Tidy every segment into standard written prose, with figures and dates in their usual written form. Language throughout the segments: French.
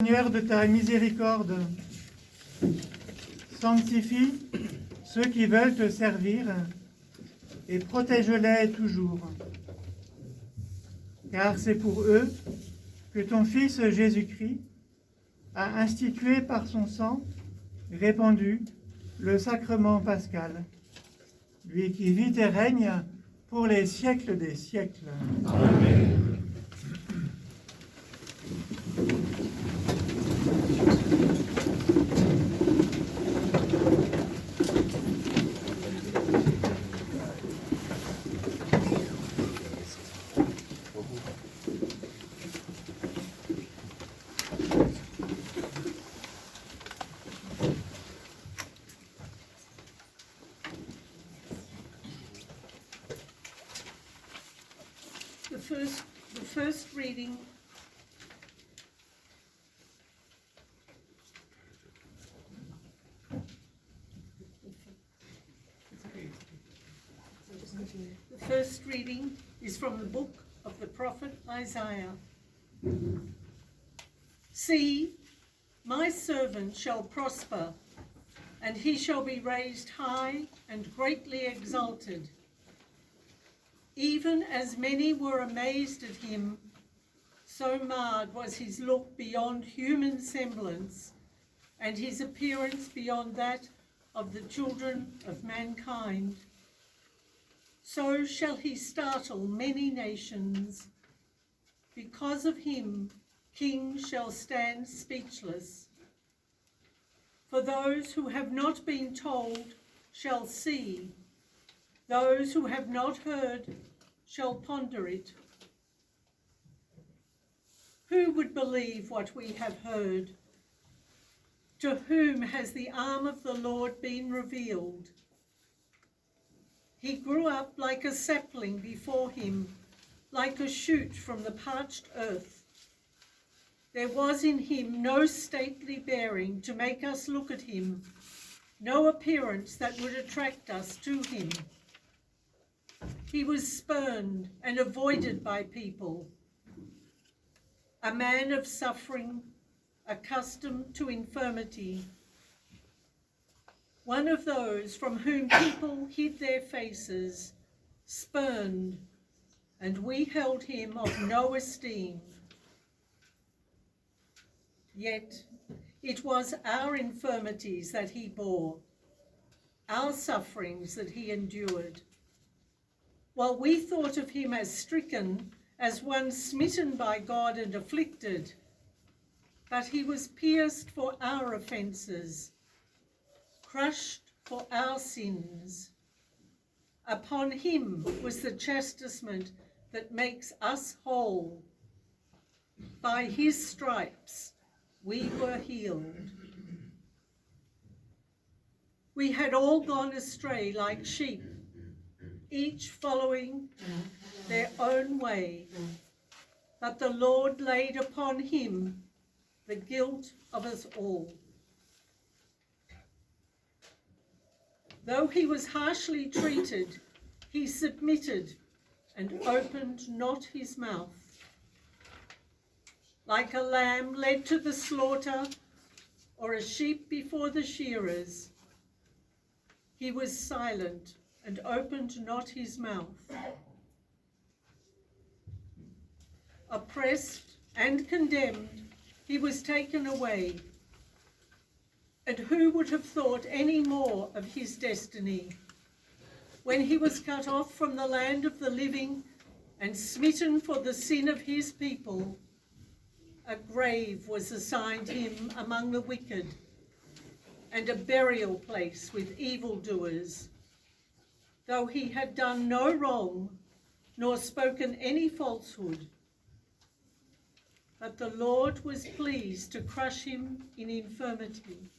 Seigneur, de ta miséricorde, sanctifie ceux qui veulent te servir et protège-les toujours. Car c'est pour eux que ton Fils Jésus-Christ a institué par son sang répandu le sacrement pascal, lui qui vit et règne pour les siècles des siècles. Amen. The first reading is from the book of the prophet Isaiah. See, my servant shall prosper, and he shall be raised high and greatly exalted. Even as many were amazed at him, so marred was his look beyond human semblance, and his appearance beyond that of the children of mankind. So shall he startle many nations. Because of him, kings shall stand speechless. For those who have not been told shall see, those who have not heard shall ponder it. Who would believe what we have heard? To whom has the arm of the Lord been revealed? He grew up like a sapling before him, like a shoot from the parched earth. There was in him no stately bearing to make us look at him, no appearance that would attract us to him. He was spurned and avoided by people, a man of suffering, accustomed to infirmity, one of those from whom people hid their faces, spurned, and we held him of no esteem. Yet it was our infirmities that he bore, our sufferings that he endured. While we thought of him as stricken, as one smitten by God and afflicted, but he was pierced for our offences, crushed for our sins. Upon him was the chastisement that makes us whole. By his stripes we were healed. We had all gone astray like sheep, each following their own way, but the Lord laid upon him the guilt of us all. Though he was harshly treated, he submitted and opened not his mouth. Like a lamb led to the slaughter, or a sheep before the shearers, he was silent and opened not his mouth. Oppressed and condemned, he was taken away. And who would have thought any more of his destiny? When he was cut off from the land of the living and smitten for the sin of his people, a grave was assigned him among the wicked, and a burial place with evildoers. Though he had done no wrong, nor spoken any falsehood, but the Lord was pleased to crush him in infirmity.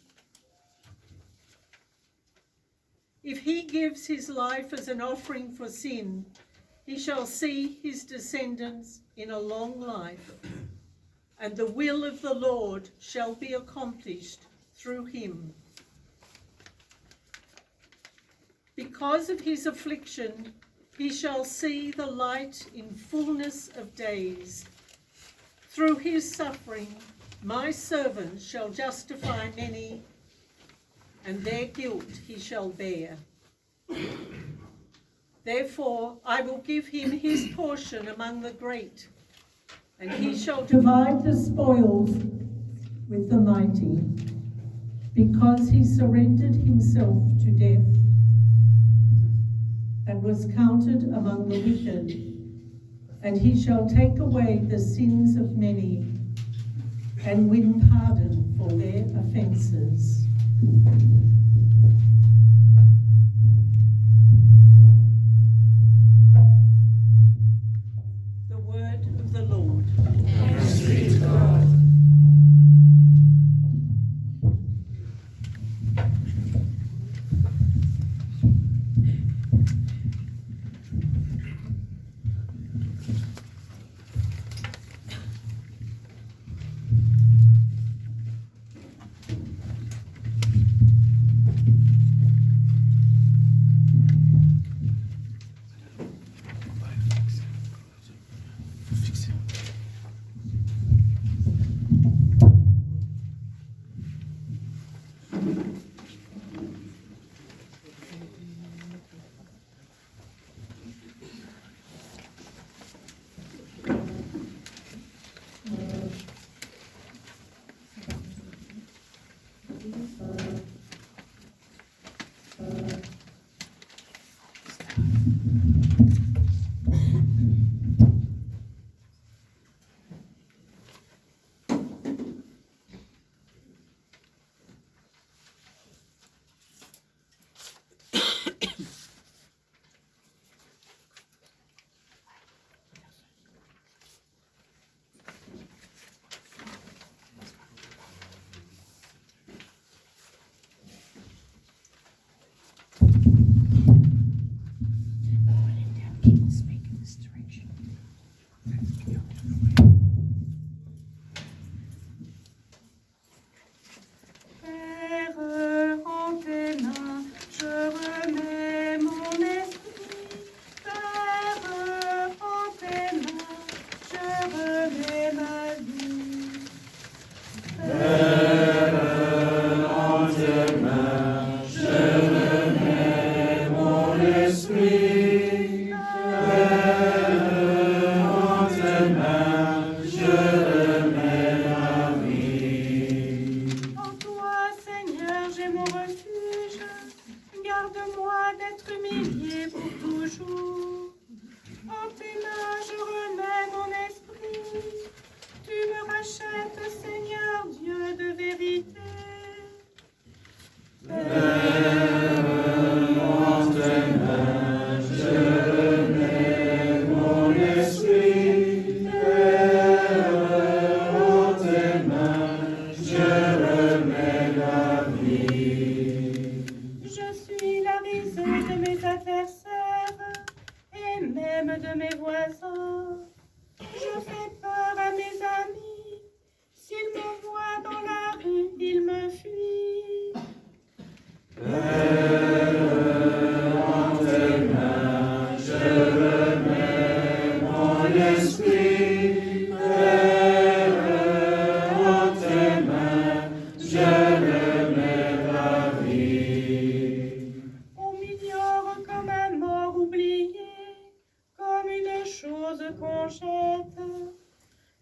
If he gives his life as an offering for sin, he shall see his descendants in a long life, and the will of the Lord shall be accomplished through him. Because of his affliction, he shall see the light in fullness of days. Through his suffering, My servant shall justify many, and their guilt he shall bear. Therefore I will give him his portion among the great, and he shall divide the spoils with the mighty, because he surrendered himself to death and was counted among the wicked. And he shall take away the sins of many and win pardon for their offences. The word of the Lord. Thanks be to God.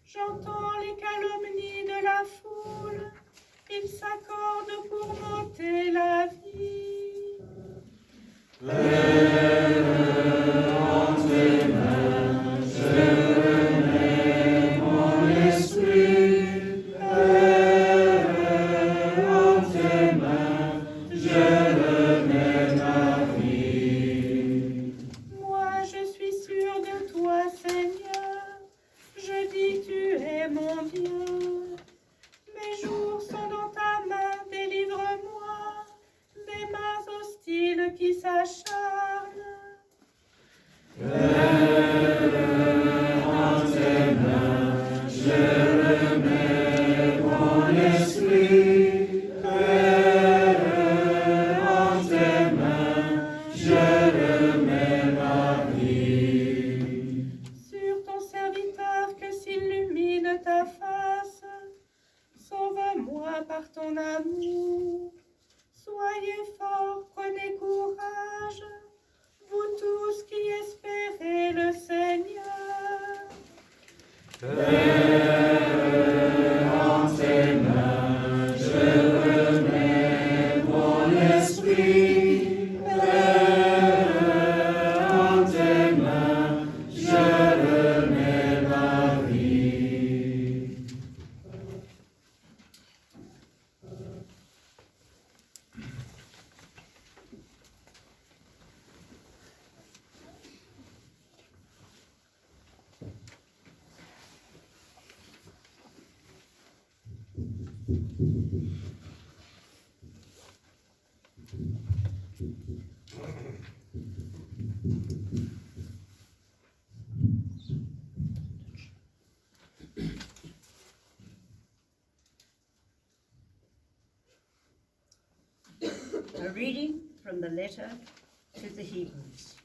J'entends les calomnies de la foule, ils s'accordent pour m'ôter la vie. Père, en tes mains, je remets mon esprit. Père, en tes mains, je remets ma vie. Moi, je suis sûre de toi, Seigneur. Je dis, tu es mon Dieu. Mes jours sont dans ta main, délivre-moi des mains hostiles qui s'acharnent. Père, en tes mains, je remets mon esprit. Père, en tes mains, je remets ma vie. Sur ton serviteur que s'illumine ta face, Sauve-moi par ton amour. Soyez forts, prenez courage, vous tous qui espérez le Seigneur. Père, en tes mains, je remets mon esprit. Père, en tes mains, je remets ma vie. A reading from the letter to the Hebrews.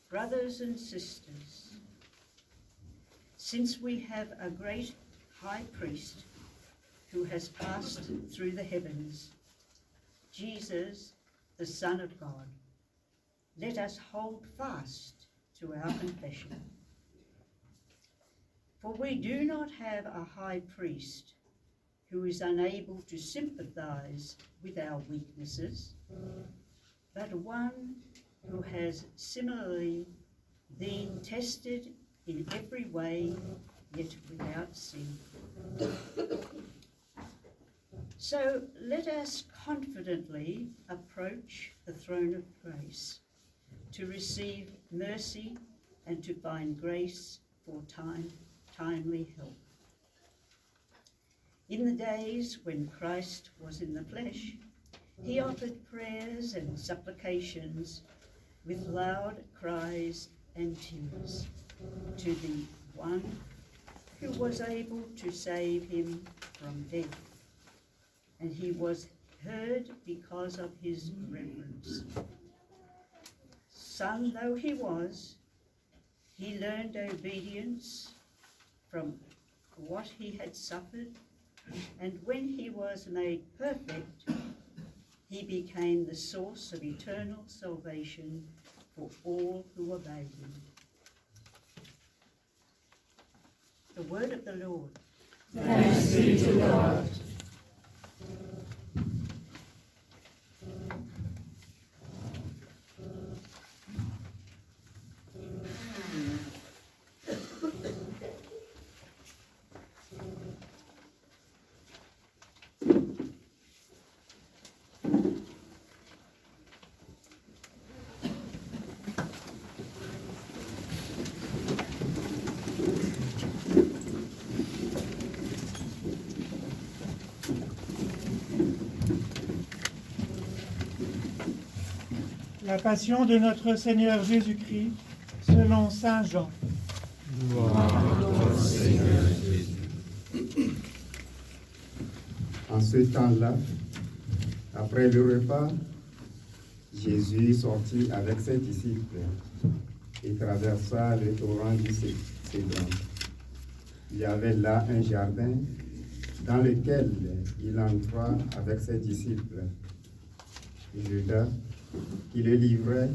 Brothers and sisters, since we have a great high priest who has passed through the heavens, Jesus, the Son of God, let us hold fast to our confession. For we do not have a high priest who is unable to sympathize with our weaknesses, but one who has similarly been tested in every way, yet without sin. So let us confidently approach the throne of grace to receive mercy and to find grace for timely help. In the days when Christ was in the flesh, he offered prayers and supplications with loud cries and tears to the one who was able to save him from death. And he was heard because of his reverence. Son though he was, he learned obedience from what he had suffered, and when he was made perfect, he became the source of eternal salvation for all who obey him. The word of the Lord. Thanks be to God. La passion de notre Seigneur Jésus-Christ, selon saint Jean. En ce temps-là, après le repas, Jésus sortit avec ses disciples et traversa le torrent du Cédron. Il y avait là un jardin dans lequel il entra avec ses disciples. Judas, qui le livrait,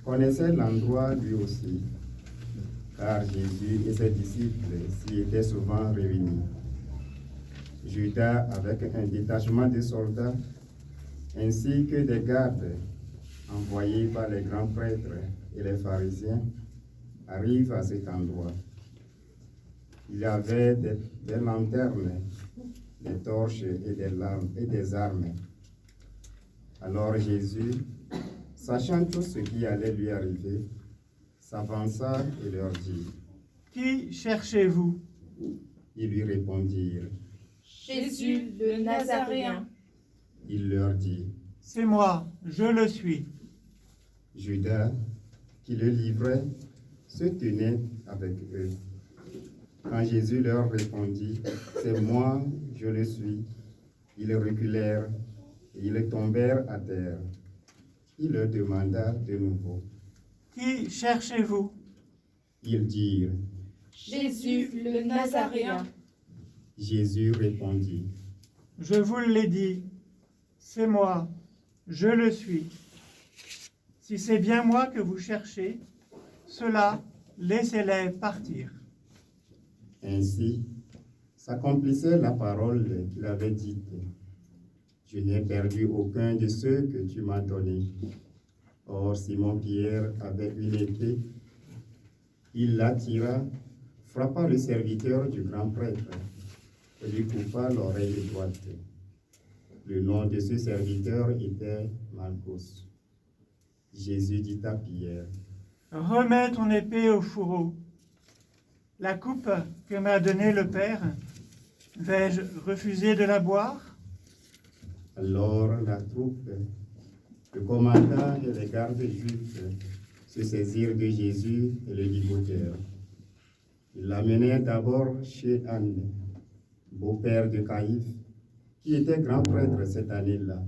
connaissait l'endroit lui aussi, car Jésus et ses disciples s'y étaient souvent réunis. Judas, avec un détachement de soldats, ainsi que des gardes envoyés par les grands prêtres et les pharisiens, arrive à cet endroit. Il y avait des lanternes, des torches et des armes. Alors Jésus, sachant tout ce qui allait lui arriver, s'avança et leur dit: Qui cherchez-vous? Ils lui répondirent: Jésus le Nazaréen. Il leur dit: C'est moi, je le suis. Judas, qui le livrait, se tenait avec eux. Quand Jésus leur répondit: C'est moi, je le suis, ils reculèrent et ils tombèrent à terre. Il leur demanda de nouveau: Qui cherchez-vous? Ils dirent: Jésus le Nazaréen. Jésus répondit, Je vous l'ai dit, c'est moi, je le suis. Si c'est bien moi que vous cherchez, cela, laissez-les partir. ainsi s'accomplissait la parole qu'il avait dite. Je n'ai perdu aucun de ceux que tu m'as donnés. Or, Simon-Pierre avait une épée. Il la tira, frappa le serviteur du grand prêtre et lui coupa l'oreille droite. Le nom de ce serviteur était Malchus. Jésus dit à Pierre, Remets ton épée au fourreau. La coupe que m'a donnée le Père, vais-je refuser de la boire? alors la troupe, le commandant et les gardes juifs se saisirent de Jésus et le ligotèrent. Ils l'amenèrent d'abord chez Anne, beau-père de Caïphe, qui était grand prêtre cette année-là.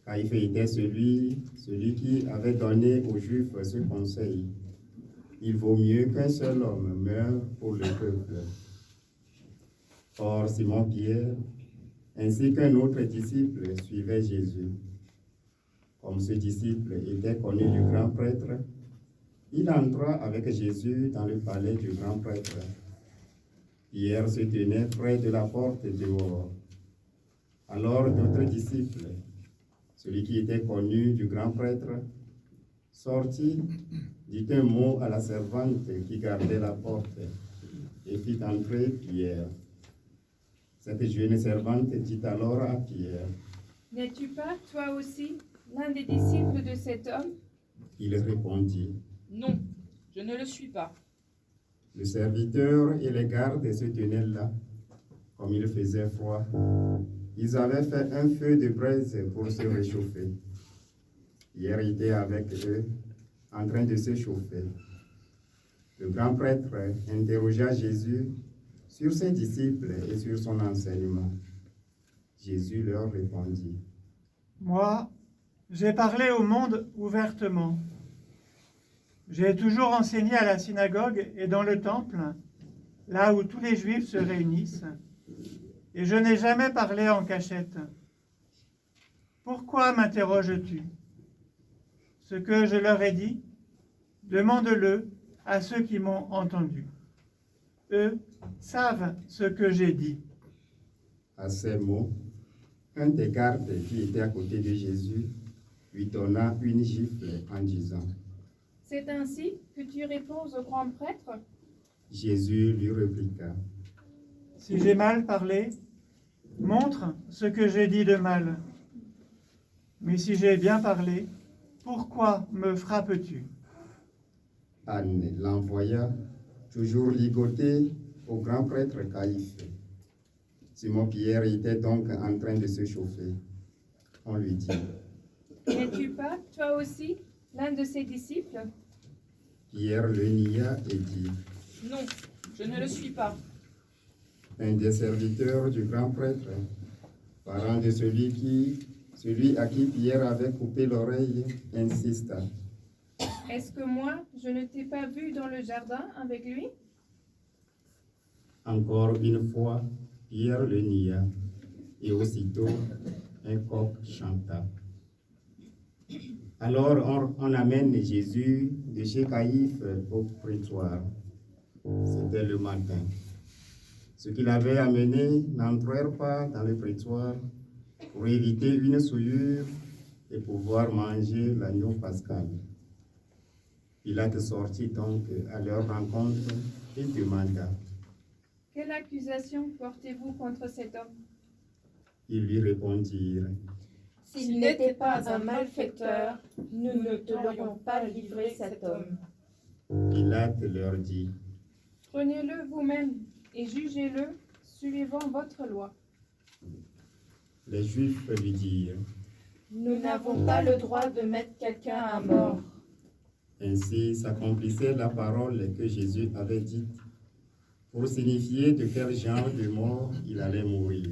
Caïphe était celui qui avait donné aux Juifs ce conseil. Il vaut mieux qu'un seul homme meure pour le peuple. Or, Simon-Pierre, ainsi qu'un autre disciple, suivait Jésus. Comme ce disciple était connu du grand prêtre, il entra avec Jésus dans le palais du grand prêtre. Pierre se tenait près de la porte dehors. Alors d'autres disciples, celui qui était connu du grand prêtre, sortit, dit un mot à la servante qui gardait la porte et fit entrer Pierre. Cette jeune servante dit alors à Pierre, « N'es-tu pas, toi aussi, l'un des disciples de cet homme ?» Il répondit, « Non, je ne le suis pas. » Le serviteur et les gardes se tenaient là. Comme il faisait froid, ils avaient fait un feu de braise pour se réchauffer. Pierre était avec eux, en train de se chauffer. Le grand prêtre interrogea Jésus sur ses disciples et sur son enseignement. Jésus leur répondit, « Moi, j'ai parlé au monde ouvertement. J'ai toujours enseigné à la synagogue et dans le temple, là où tous les Juifs se réunissent, et je n'ai jamais parlé en cachette. Pourquoi m'interroges-tu? Ce que je leur ai dit, demande-le à ceux qui m'ont entendu. Eux savent ce que j'ai dit. » À ces mots, un des gardes qui était à côté de Jésus lui donna une gifle en disant, « C'est ainsi que tu réponds au grand prêtre ?» Jésus lui répliqua, « Si j'ai mal parlé, montre ce que j'ai dit de mal. Mais si j'ai bien parlé, pourquoi me frappes-tu? » Anne l'envoya, toujours ligoté, au grand prêtre Caïphe. Simon-Pierre était donc en train de se chauffer. On lui dit, « N'es-tu pas, toi aussi, l'un de ses disciples ?» Pierre le nia et dit, « Non, je ne le suis pas. » Un des serviteurs du grand prêtre, parent de celui à qui Pierre avait coupé l'oreille, insista. « Est-ce que moi, je ne t'ai pas vu dans le jardin avec lui ?» Encore une fois, Pierre le nia, et aussitôt un coq chanta. Alors on amène Jésus de chez Caïphe au prétoire. C'était le matin. Ceux qui l'avaient amené n'entrèrent pas dans le prétoire pour éviter une souillure et pouvoir manger l'agneau pascal. Pilate sortit donc à leur rencontre et demanda, « Quelle accusation portez-vous contre cet homme ?» Ils lui répondirent, « S'il n'était pas un malfaiteur, nous ne te l'aurions pas livré cet homme. » Pilate leur dit, « Prenez-le vous-même et jugez-le suivant votre loi. » Les Juifs lui dirent, « Nous n'avons pas le droit de mettre quelqu'un à mort. » Ainsi s'accomplissait la parole que Jésus avait dite pour signifier de quel genre de mort il allait mourir.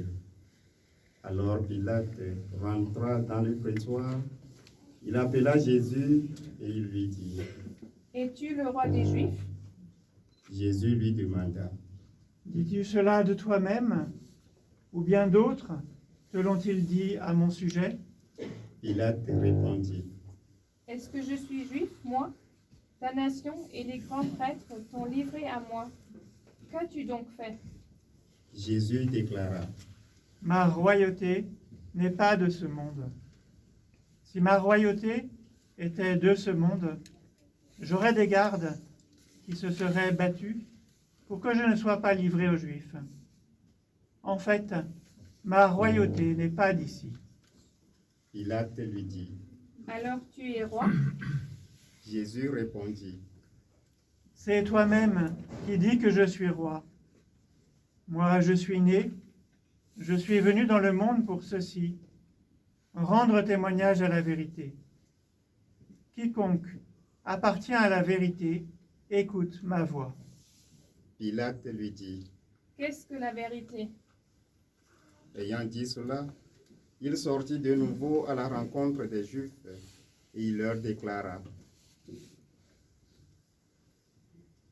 Alors Pilate rentra dans le prétoire, il appela Jésus et il lui dit, « Es-tu le roi des Juifs ?» Jésus lui demanda, Dis-tu cela de toi-même, ou bien d'autres te l'ont-ils dit à mon sujet? Pilate répondit, Est-ce que je suis juif, moi? Ta nation et les grands prêtres t'ont livré à moi. Qu'as-tu donc fait? Jésus déclara, Ma royauté n'est pas de ce monde. Si ma royauté était de ce monde, j'aurais des gardes qui se seraient battus pour que je ne sois pas livré aux Juifs. En fait, ma royauté n'est pas d'ici. Pilate lui dit, Alors tu es roi? Jésus répondit, C'est toi-même qui dis que je suis roi. Moi, je suis né, je suis venu dans le monde pour ceci, rendre témoignage à la vérité. Quiconque appartient à la vérité, écoute ma voix. Pilate lui dit, Qu'est-ce que la vérité? ayant dit cela, il sortit de nouveau à la rencontre des Juifs et il leur déclara,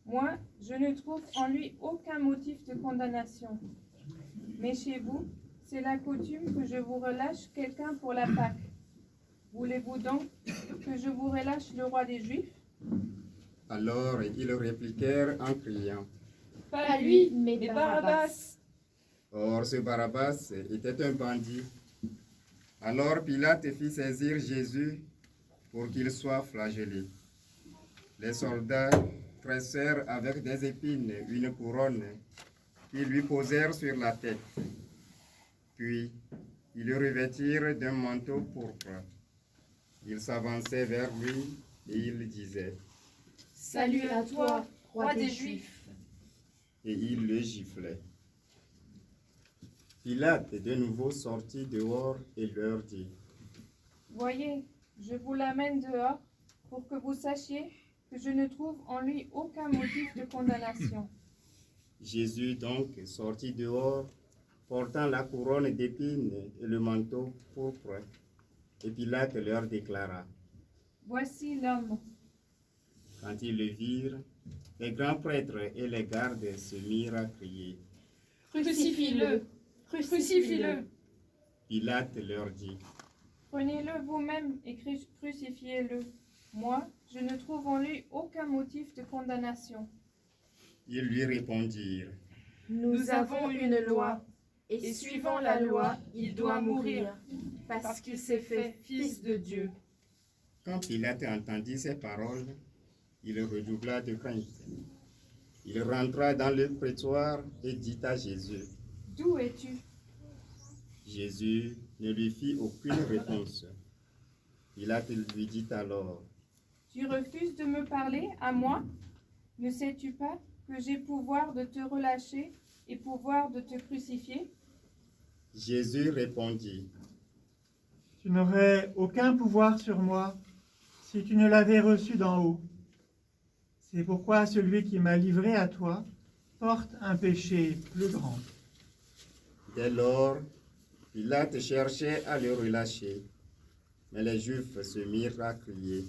Moi, je ne trouve en lui aucun motif de condamnation. Mais chez vous, c'est la coutume que je vous relâche quelqu'un pour la Pâque. Voulez-vous donc que je vous relâche le roi des Juifs? alors ils répliquèrent en criant, Pas lui, mais Barabbas. Or ce Barabbas était un bandit. Alors Pilate fit saisir Jésus pour qu'il soit flagellé. Les soldats tressèrent avec des épines une couronne qu'ils lui posèrent sur la tête. Puis ils le revêtirent d'un manteau pourpre. Ils s'avançaient vers lui et ils disaient, Salut à toi, roi des Juifs. et ils le giflaient. Pilate de nouveau sortit dehors et leur dit, Voyez, je vous l'amène dehors pour que vous sachiez que je ne trouve en lui aucun motif de condamnation. Jésus donc sortit dehors, portant la couronne d'épines et le manteau pourpre. Et Pilate leur déclara. Voici l'homme. Quand ils le virent, les grands prêtres et les gardes se mirent à crier. Crucifie-le! Crucifie-le! Pilate leur dit, Prenez-le vous-même et crucifiez-le. Moi, je ne trouve en lui aucun motif de condamnation. ils lui répondirent. Nous avons une loi, et suivant la loi, il doit mourir, parce qu'il s'est fait fils de Dieu. Quand Pilate entendit ces paroles, il redoubla de crainte. Il rentra dans le prétoire et dit à Jésus. D'où es-tu? Jésus ne lui fit aucune réponse. Pilate lui dit alors, Tu refuses de me parler à moi? Ne sais-tu pas que j'ai pouvoir de te relâcher et pouvoir de te crucifier? Jésus répondit, Tu n'aurais aucun pouvoir sur moi si tu ne l'avais reçu d'en haut. C'est pourquoi celui qui m'a livré à toi porte un péché plus grand. Dès lors, Pilate cherchait à le relâcher, mais les Juifs se mirent à crier.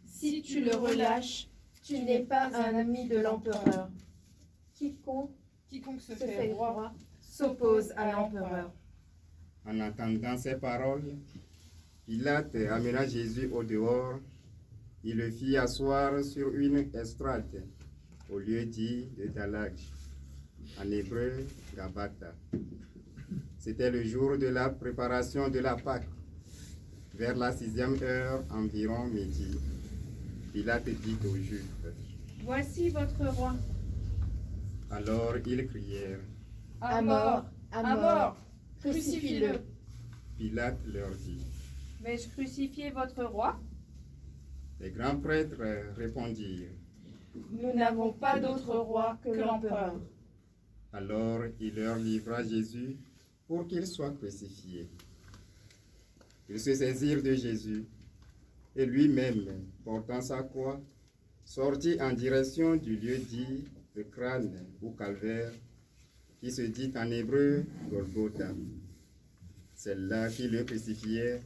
Si tu le relâches, tu n'es pas un ami de l'empereur. Quiconque se se fait roi s'oppose à l'empereur. En entendant ces paroles, Pilate amena Jésus au dehors. Il le fit asseoir sur une estrade, au lieu dit de Dalag, en hébreu Gabata. C'était le jour de la préparation de la Pâque, vers la 6e heure, environ midi. Pilate dit aux Juifs, Voici votre roi. alors ils crièrent. À mort, à mort, crucifie-le. Pilate leur dit. Vais-je crucifier votre roi? Les grands prêtres répondirent. Nous n'avons pas d'autre roi que l'empereur. Alors il leur livra Jésus pour qu'il soit crucifié. Ils se saisirent de Jésus et lui-même, portant sa croix, sortit en direction du lieu dit le crâne ou calvaire, qui se dit en hébreu Golgotha. C'est là qu'ils le crucifièrent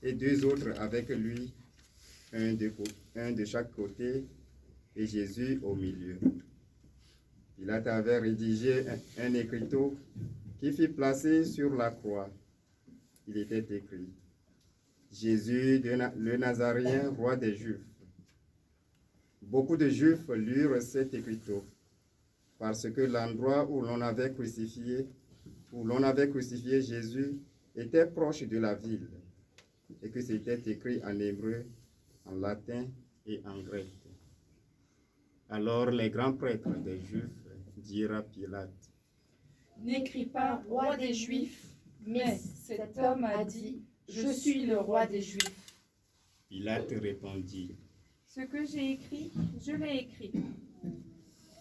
et 2 autres avec lui, un de chaque côté et Jésus au milieu. Pilate avait rédigé un écriteau qui fut placé sur la croix. Il était écrit: Jésus le Nazaréen, roi des Juifs. Beaucoup de Juifs lurent cet écriteau parce que l'endroit où l'on avait crucifié Jésus était proche de la ville et que c'était écrit en hébreu, en latin et en grec. Alors les grands prêtres des Juifs dirent à Pilate: N'écris pas roi des Juifs, mais cet homme a dit, je suis le roi des Juifs. Pilate répondit: Ce que j'ai écrit, je l'ai écrit.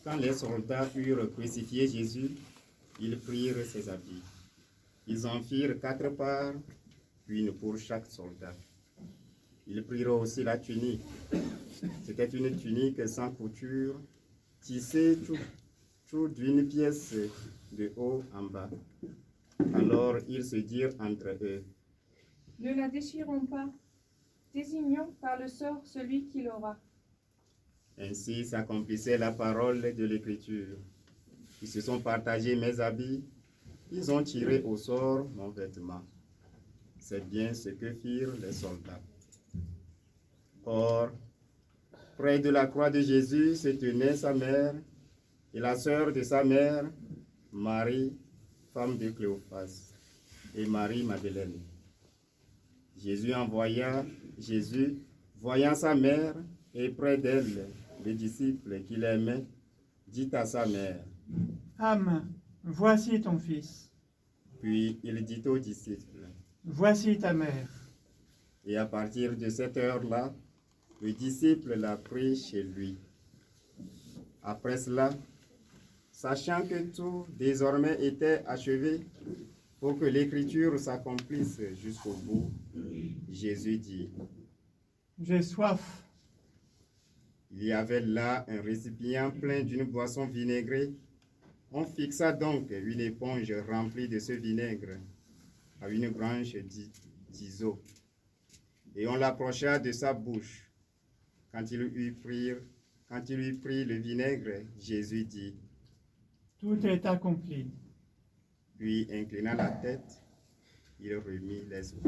Quand les soldats eurent crucifié Jésus, ils prirent ses habits. Ils en firent 4 parts, une pour chaque soldat. Ils prirent aussi la tunique. C'était une tunique sans couture, tissée tout d'une pièce de haut en bas. Alors ils se dirent entre eux: Ne la déchirons pas, désignons par le sort celui qui l'aura. Ainsi s'accomplissait la parole de l'Écriture. Ils se sont partagés mes habits, ils ont tiré au sort mon vêtement. C'est bien ce que firent les soldats. Or, près de la croix de Jésus se tenait sa mère et la sœur de sa mère, Marie, femme de Cléophas, et Marie-Madeleine. Jésus, voyant sa mère et près d'elle le disciple qu'il aimait, dit à sa mère: Femme, voici ton fils. Puis il dit aux disciples: Voici ta mère. Et à partir de cette heure-là, le disciple l'a pris chez lui. Après cela, sachant que tout désormais était achevé, pour que l'écriture s'accomplisse jusqu'au bout, Jésus dit: J'ai soif. Il y avait là un récipient plein d'une boisson vinaigrée. On fixa donc une éponge remplie de ce vinaigre à une branche d'hysope, et on l'approcha de sa bouche. Quand il eut pris le vinaigre, Jésus dit: Tout est accompli. Puis, inclinant la tête, il remit les eaux.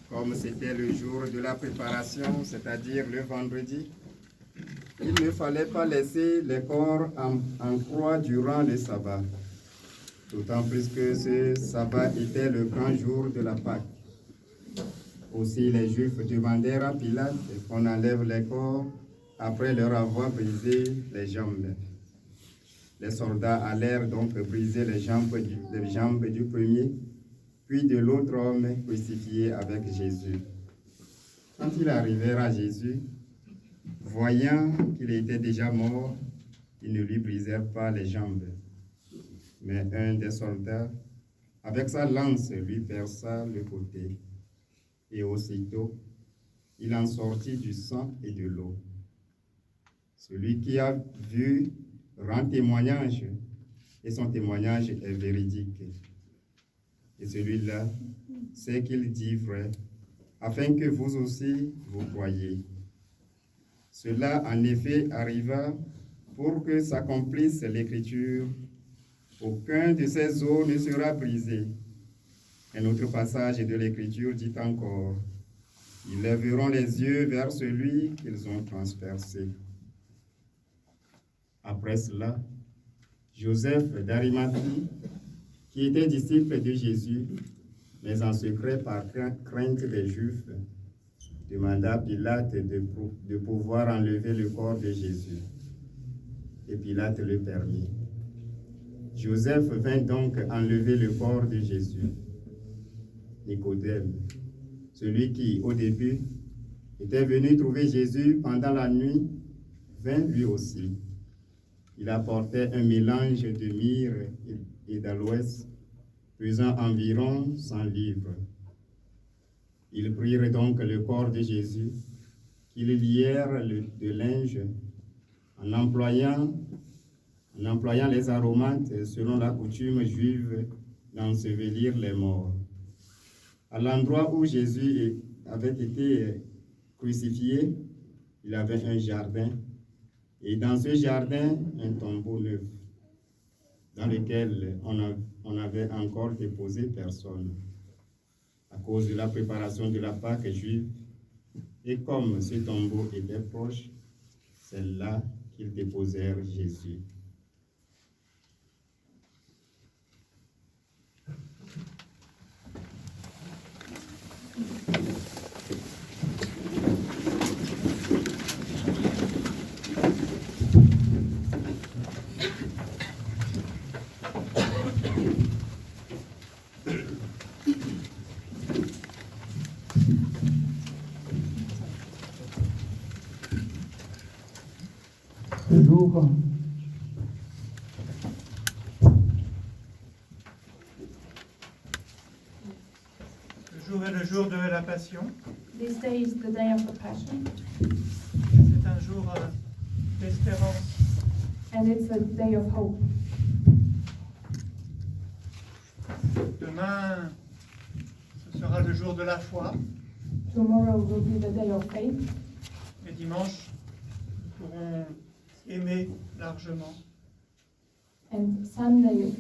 Comme c'était le jour de la préparation, c'est-à-dire le vendredi, il ne fallait pas laisser les corps en croix durant le sabbat, d'autant plus que ce sabbat était le grand jour de la Pâque. Aussi les Juifs demandèrent à Pilate qu'on enlève les corps après leur avoir brisé les jambes. Les soldats allèrent donc briser les jambes du premier, puis de l'autre homme crucifié avec Jésus. Quand ils arrivèrent à Jésus, voyant qu'il était déjà mort, ils ne lui brisèrent pas les jambes. Mais un des soldats, avec sa lance, lui perça le côté. Et aussitôt, il en sortit du sang et de l'eau. Celui qui a vu rend témoignage, et son témoignage est véridique. Et celui-là, c'est qu'il dit vrai, afin que vous aussi vous croyiez. Cela en effet arriva pour que s'accomplisse l'Écriture. Aucun de ces os ne sera brisé. Un autre passage de l'Écriture dit encore: ils lèveront les yeux vers celui qu'ils ont transpercé. Après cela, Joseph d'Arimathie, qui était disciple de Jésus, mais en secret par crainte des Juifs, demanda à Pilate de pouvoir enlever le corps de Jésus. Et Pilate le permit. Joseph vint donc enlever le corps de Jésus. Nicodème, celui qui, au début, était venu trouver Jésus pendant la nuit, vint lui aussi. Il apportait un mélange de myrrhe et d'aloès, pesant environ 100 livres. Ils prirent donc le corps de Jésus, qu'ils lièrent de linge, en employant les aromates selon la coutume juive d'ensevelir les morts. À l'endroit où Jésus avait été crucifié, il avait un jardin, et dans ce jardin, un tombeau neuf, dans lequel on n'avait encore déposé personne, à cause de la préparation de la Pâque juive. Et comme ce tombeau était proche, c'est là qu'ils déposèrent Jésus. Le jour est le jour de la Passion. This day is the day of the Passion, C'est un jour d'espérance. and it's a day of hope. Demain, ce sera le jour de la foi. Tomorrow will be the day of faith, Et dimanche, nous pourrons aimer largement. and Sunday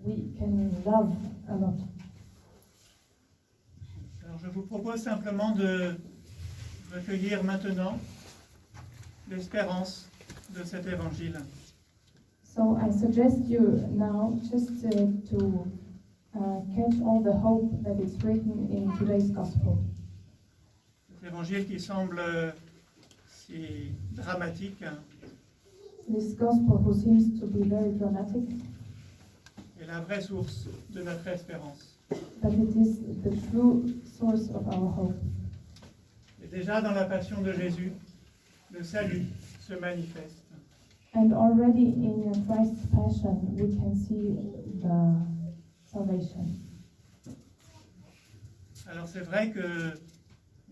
we can love a lot. Alors je vous propose simplement de recueillir maintenant l'espérance de cet évangile. So I suggest you now just to catch all the hope that is written in today's gospel. Cet évangile qui semble si dramatique This gospel who seems to be very dramatic, est la vraie source de notre espérance. but it is the true source of our hope. Et déjà dans la passion de Jésus, le salut se manifeste. And already in Christ's passion we can see the salvation. Alors c'est vrai que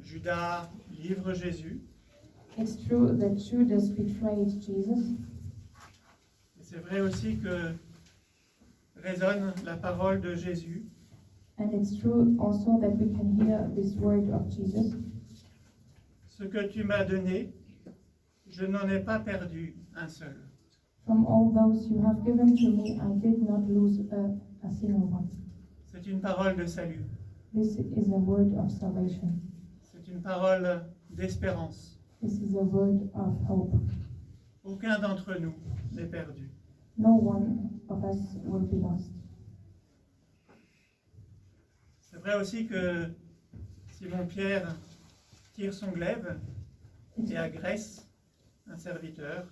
Judas livre Jésus, It's true that Judas betrayed Jesus, et c'est vrai aussi que résonne la parole de Jésus. and it's true also that we can hear this word of Jesus. Ce que tu m'as donné, je n'en ai pas perdu un seul. From all those you have given to me, I did not lose a single one. C'est une parole de salut, This is a word of salvation. c'est une parole d'espérance. This is a word of hope. Aucun d'entre nous n'est perdu. No one of us will be lost. C'est vrai aussi que Simon-Pierre tire son glaive et agresse un serviteur.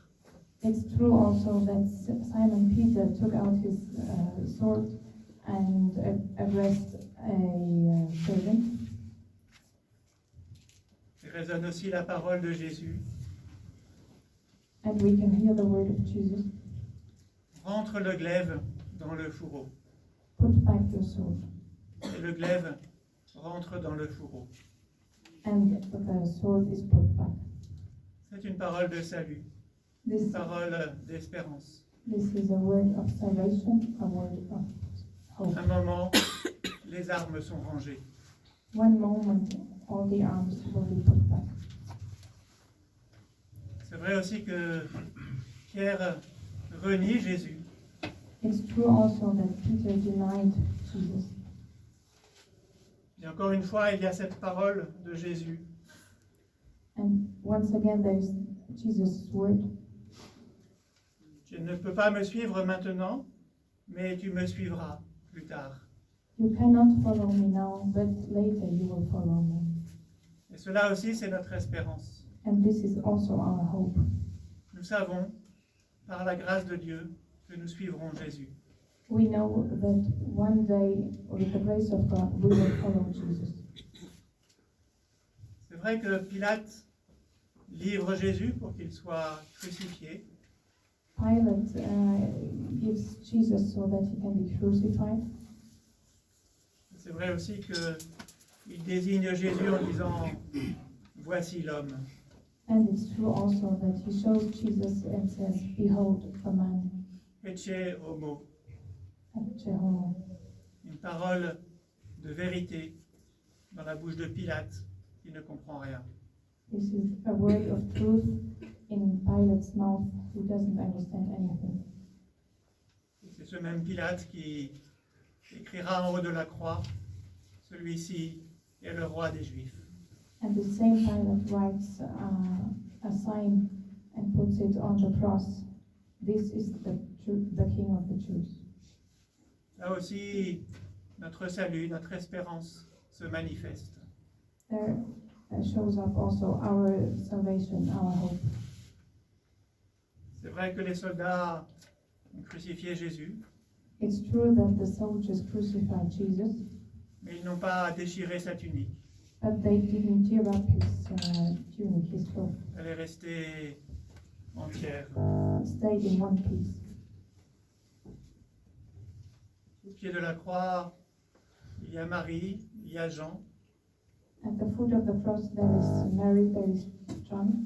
It's true also that Simon Peter took out his sword and aggressed a servant. Et résonne aussi la parole de Jésus. And we can hear the word of Jesus. Rentre le glaive dans le fourreau. Put back your sword. Et le glaive rentre dans le fourreau. And the sword is put back. C'est une parole de salut, This, une parole d'espérance. this is a word of salvation, a word of hope. Un moment, les armes sont rangées. One moment, all the arms will be put back. C'est vrai aussi que Pierre renie Jésus. It's true also that Peter denied Jesus. Et encore une fois, il y a cette parole de Jésus. And once again, there is Jesus' word. Tu ne peux pas me suivre maintenant, mais tu me suivras plus tard. You cannot follow me now, but later you will follow me. Et cela aussi, c'est notre espérance. And this is also our hope. Nous savons, par la grâce de Dieu, que nous suivrons Jésus. We know that one day, with the grace of God, we will follow Jesus. C'est vrai que Pilate livre Jésus pour qu'il soit crucifié, Pilate gives Jesus so that he can be crucified. c'est vrai aussi qu'il désigne Jésus en disant « Voici l'homme ». And it's true also that he shows Jesus and says, "Behold the man." Ecce homo, Ecce homo. une parole de vérité dans la bouche de Pilate qui ne comprend rien. This is a word of truth in Pilate's mouth who doesn't understand anything. C'est ce même Pilate qui écrira en haut de la croix « Celui-ci est le roi des Juifs ». And the same Pilate writes a sign and puts it on the cross. This is the King of the Jews. Là aussi, notre salut, notre espérance se manifeste. There shows up also our salvation, our hope. C'est vrai que les soldats ont crucifié Jésus, It's true that the soldiers crucified Jesus, mais ils n'ont pas déchiré sa tunique. but they didn't tear up his tunic, his cloak. Elle est restée entière. It stayed in one piece. Au pied de la croix, il y a Marie, il y a Jean, At the foot of the cross there is Mary, there is John,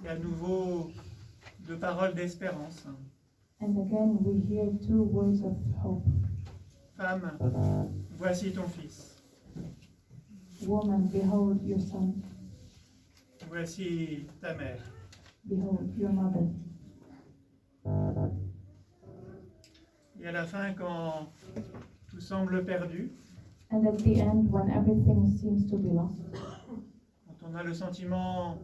il y a à nouveau deux paroles d'espérance. and again we hear two words of hope. Femme, voici ton fils. Woman, behold your son, Voici ta mère. behold your mother. Et à la fin, quand tout semble perdu, And at the end, when everything seems to be lost, quand on a le sentiment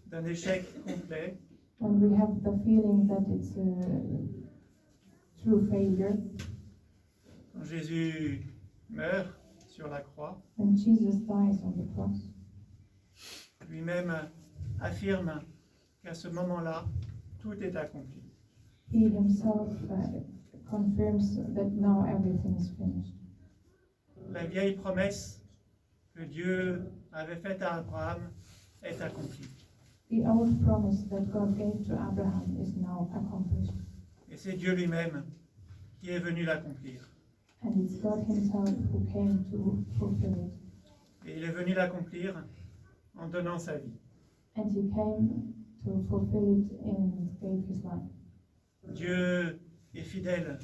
d'un échec complet, when we have the feeling that it's a true failure, quand Jésus meurt sur la croix, when Jesus dies on the cross, lui-même affirme qu'à ce moment-là, tout est accompli. he himself confirms that now everything is finished. La vieille promesse que Dieu avait faite à Abraham est accomplie. The old promise that God gave to Abraham is now accomplished. Et c'est Dieu lui-même qui est venu l'accomplir. And it's God himself who came to fulfill it. Et il est venu l'accomplir en donnant sa vie. And he came to fulfill it and gave his life. Dieu est fidèle.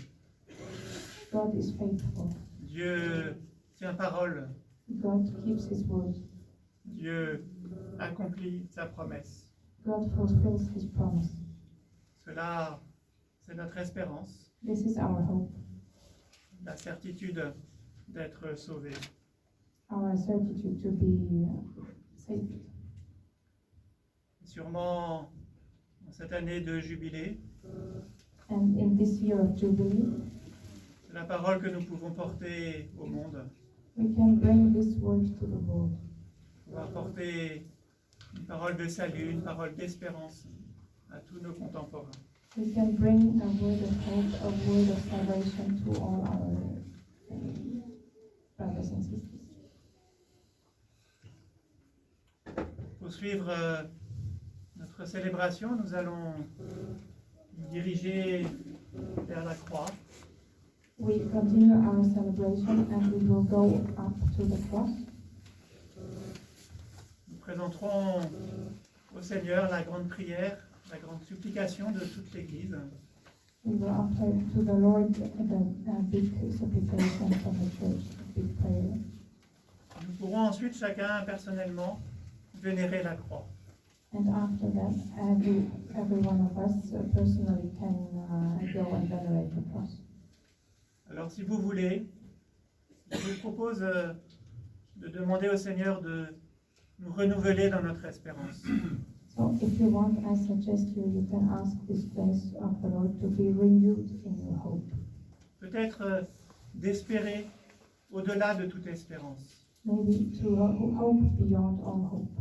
God is faithful. Dieu tient parole. God keeps his word. Dieu accomplit sa promesse. God fulfills his promise. Cela, c'est notre espérance, This is our hope, la certitude d'être sauvé. our certitude to be saved. Sûrement, en cette année de jubilé, And in this year of Jubilee, c'est la parole que nous pouvons porter au monde. we can bring this word to the world. Pouvoir porter une parole de salut, une parole d'espérance à tous nos contemporains. We can bring a word of hope, a word of salvation to all our brothers and sisters. Pour suivre notre célébration, nous allons nous diriger vers la croix. We continue our celebration and we will go up to the cross. Nous présenterons au Seigneur la grande prière, la grande supplication de toute l'Église. We will offer to the Lord the big supplication from the church, a big prayer. Nous pourrons ensuite chacun personnellement vénérer la croix. And after that, every one of us personally can go and venerate the cross. Alors si vous voulez, je vous propose de demander au Seigneur de nous renouveler dans notre espérance. So if you want, I suggest you can ask this place of the Lord to be renewed in your hope. Peut-être d'espérer au-delà de toute espérance. maybe to hope beyond all hope.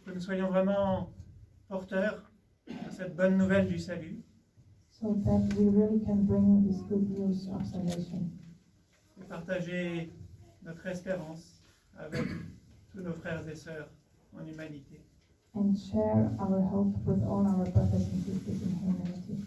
Que nous soyons vraiment porteurs de cette bonne nouvelle du salut So that we really can bring this good news of salvation et partager notre espérance avec tous nos frères et sœurs en humanité. and share our hope with all our brothers and sisters in humanity.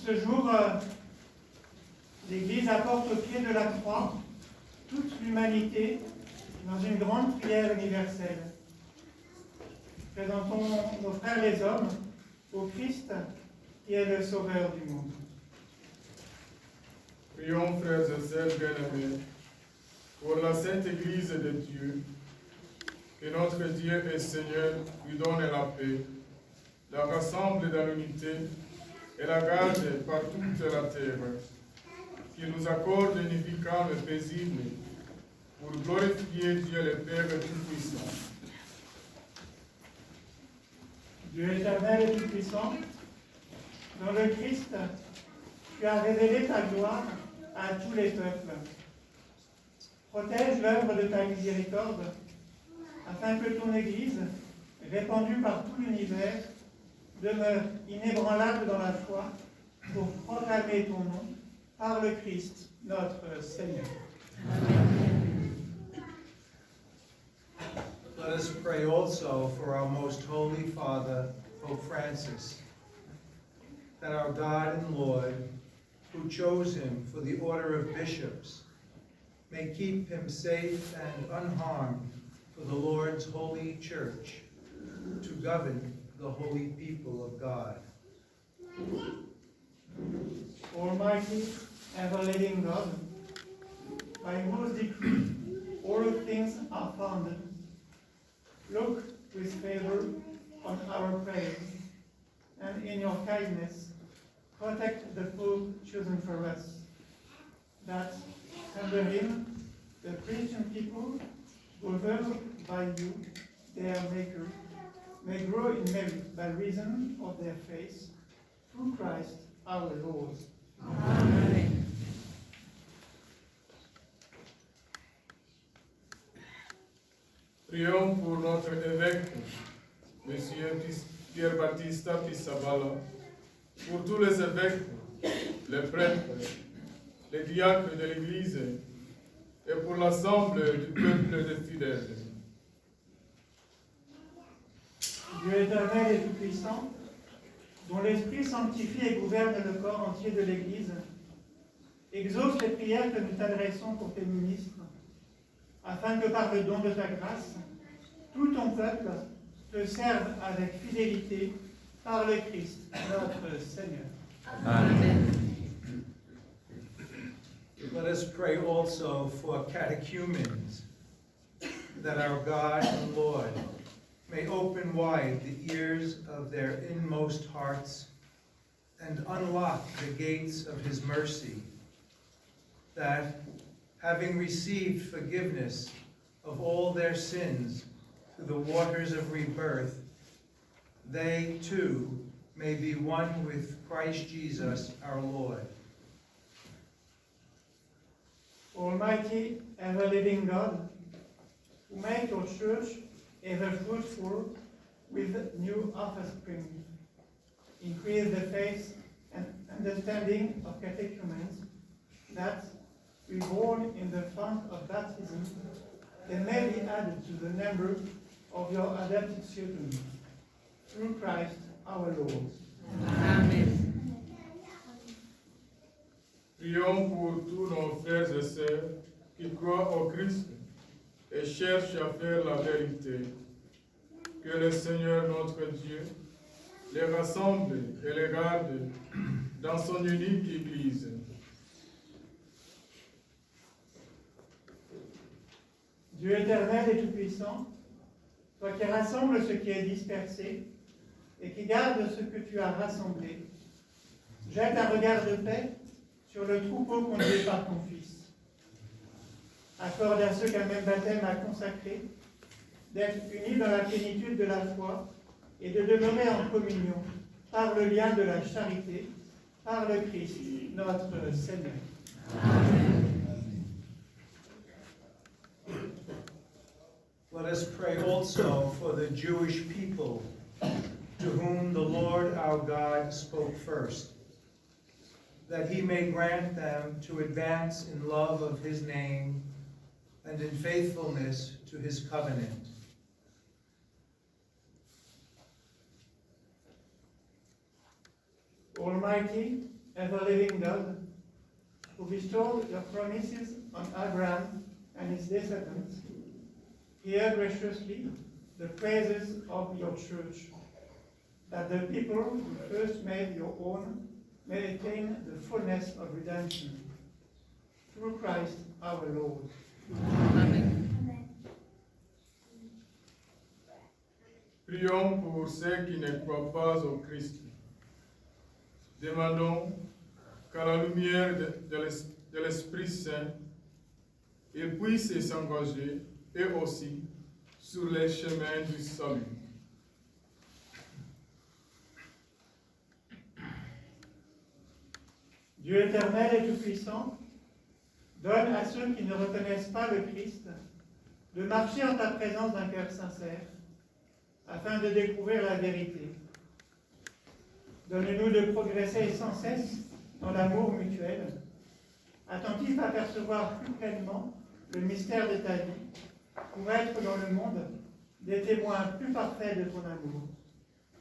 Ce jour, l'Église apporte au pied de la croix toute l'humanité dans une grande prière universelle. Présentons nos frères les hommes au Christ qui est le Sauveur du monde. Prions, frères et sœurs bien-aimés, pour la Sainte Église de Dieu, que notre Dieu et Seigneur lui donne la paix, la rassemble dans l'unité et la garde par toute la terre, qu'il nous accorde une vie calme et paisible pour glorifier Dieu le Père Tout-Puissant. Dieu éternel et Tout-Puissant, dans le Christ, tu as révélé ta gloire à tous les peuples. Protège l'œuvre de ta miséricorde, afin que ton Église, répandue par tout l'univers, demeure inébranlable dans la foi pour proclamer ton nom par le Christ, notre Seigneur. Let us pray also for our most holy Father, Pope Francis, that our God and Lord, who chose him for the order of bishops, may keep him safe and unharmed for the Lord's holy church, to govern the holy people of God. Almighty, ever-living God, by whose decree all things are founded, look with favor on our prayers, and in your kindness protect the Pope chosen for us, that under him the Christian people, governed by you, their Maker, may grow in merit by reason of their faith, through Christ our Lord. Amen. Prions pour notre évêque, M. Pierre-Baptiste Pissabala, pour tous les évêques, les prêtres, les diacres de l'Église et pour l'ensemble du peuple des fidèles. Dieu éternel et tout-puissant, dont l'Esprit sanctifie et gouverne le corps entier de l'Église, exauce les prières que nous t'adressons pour tes ministres, afin que par le don de ta grâce, tout ton peuple te serve avec fidélité par le Christ, notre Seigneur. Amen. Let us pray also for catechumens, that our God and Lord may open wide the ears of their inmost hearts and unlock the gates of his mercy, that, having received forgiveness of all their sins through the waters of rebirth, they too may be one with Christ Jesus our Lord. Almighty, ever-living God, who make your church ever fruitful with new offspring, increase the faith and understanding of catechumens, that, reborn in the font of baptism, they may be added to the number of your adopted children, through Christ our Lord. Amen. Prions pour tous nos frères et sœurs qui croient au Christ et cherchent à faire la vérité. Que le Seigneur notre Dieu les rassemble et les garde dans son unique Église. Dieu éternel et tout-puissant, toi qui rassembles ce qui est dispersé et qui gardes ce que tu as rassemblé, jette un regard de paix sur le troupeau conduit par ton Fils. Accorde à ceux qu'un même baptême a consacrés d'être unis dans la plénitude de la foi et de demeurer en communion par le lien de la charité, par le Christ, notre Seigneur. Amen. Let us pray also for the Jewish people, to whom the Lord our God spoke first, that he may grant them to advance in love of his name and in faithfulness to his covenant. Almighty, ever-living God, who bestowed your promises on Abraham and his descendants, hear graciously the praises of your church, that the people who first made your own may attain the fullness of redemption. Through Christ our Lord. Amen. Prions pour ceux qui ne croient pas au Christ. Demandons qu'à la lumière de l'Esprit Saint, ils puissent s'engager eux aussi sur les chemins du salut. Dieu éternel et tout-puissant, donne à ceux qui ne reconnaissent pas le Christ de marcher en ta présence d'un cœur sincère, afin de découvrir la vérité. Donne-nous de progresser sans cesse dans l'amour mutuel attentif à percevoir plus pleinement le mystère de ta vie, pour être dans le monde des témoins plus parfaits de ton amour.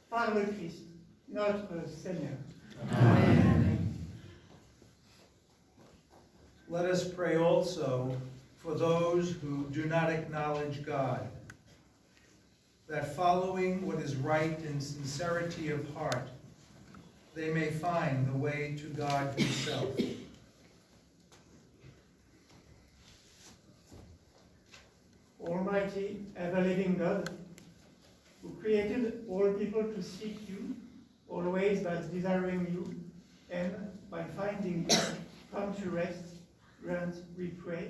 Par le Christ, notre Seigneur. Amen. Let us pray also for those who do not acknowledge God, that following what is right in sincerity of heart, they may find the way to God Himself. Almighty, ever-living God, who created all people to seek you, always by desiring you, and by finding you, come to rest, grant, we pray,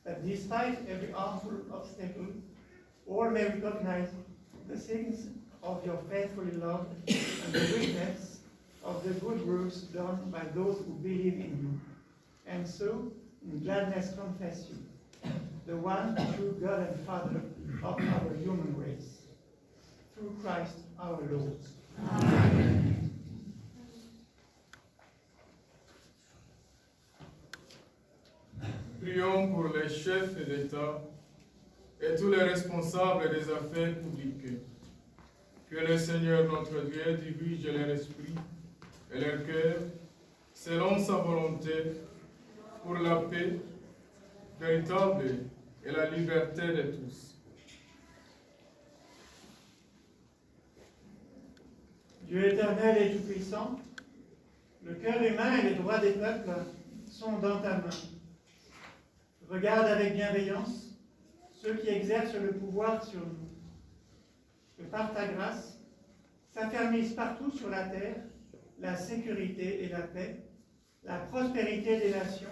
that despite every harmful obstacle, all may recognize the things of your faithfully love and the witness of the good works done by those who believe in you, and so in gladness confess you, the one true God and Father of our human race. Through Christ our Lord. Amen. Prions pour les chefs d'État et tous les responsables des affaires publiques. Que le Seigneur notre Dieu dirige leur esprit et leur cœur selon sa volonté pour la paix véritable et la liberté de tous. Dieu éternel et tout-puissant, le cœur humain et les droits des peuples sont dans ta main. Regarde avec bienveillance ceux qui exercent le pouvoir sur nous. Que par ta grâce s'affermisse partout sur la terre la sécurité et la paix, la prospérité des nations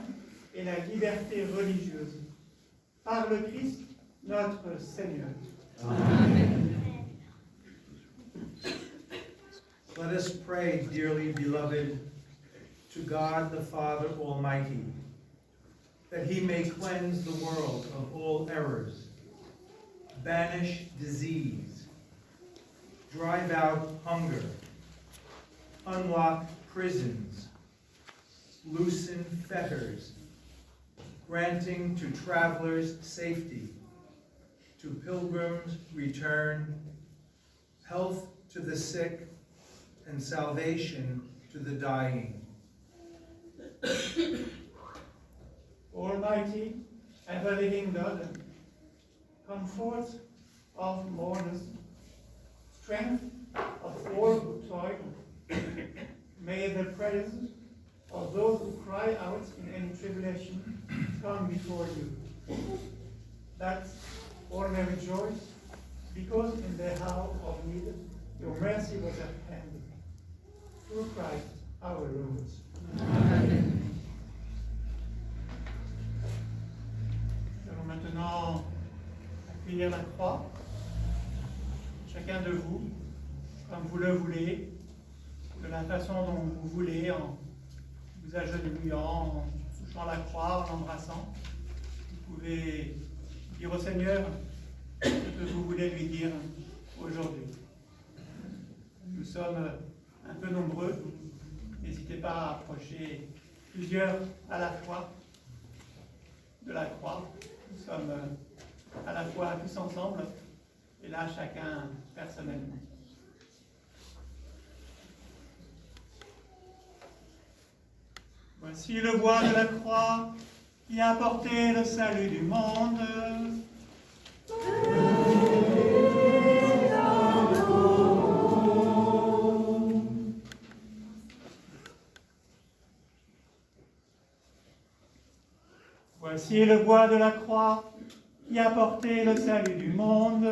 et la liberté religieuse. Par le Christ, notre Seigneur. Amen. Let us pray, dearly beloved, to God the Father Almighty, that He may cleanse the world of all errors, banish disease, drive out hunger, unlock prisons, loosen fetters, granting to travelers safety, to pilgrims return, health to the sick, and salvation to the dying. Almighty, ever-living God, comfort of mourners, strength of all who toil, may the prayers of those who cry out in any tribulation come before you, that all may rejoice, because in their hour of need your mercy was at hand. Through Christ our Lord. Amen. Nous allons maintenant accueillir la croix. Chacun de vous, comme vous le voulez, de la façon dont vous voulez, en vous agenouillant, en touchant la croix, en l'embrassant. Vous pouvez dire au Seigneur ce que vous voulez lui dire aujourd'hui. Nous sommes un peu nombreux, n'hésitez pas à approcher plusieurs à la fois de la croix. Nous sommes à la fois tous ensemble et là chacun personnellement. Voici le bois de la croix qui a apporté le salut du monde. Voici le bois de la croix qui a porté le salut du monde.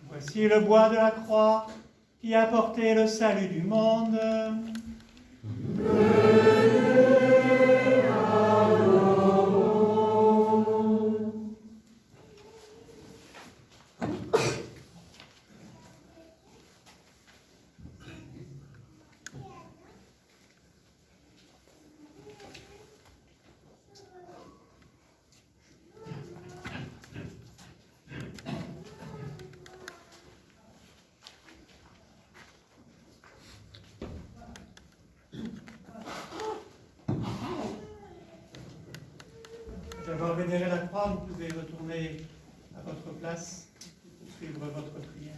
Voici le bois de la croix qui a porté le salut du monde. Après avoir vénéré la croix, vous pouvez retourner à votre place pour suivre votre prière.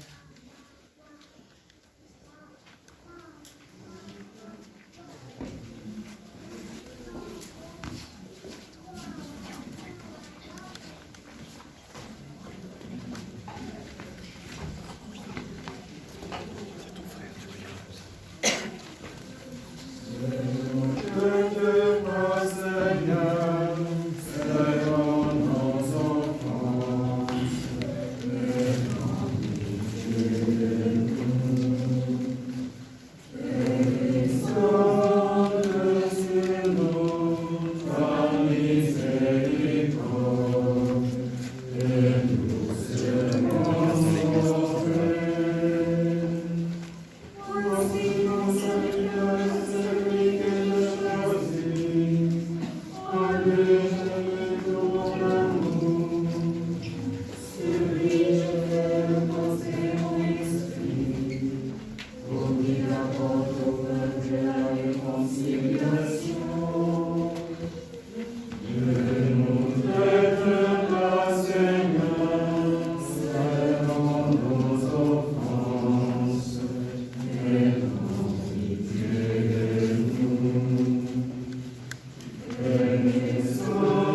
Benissimo.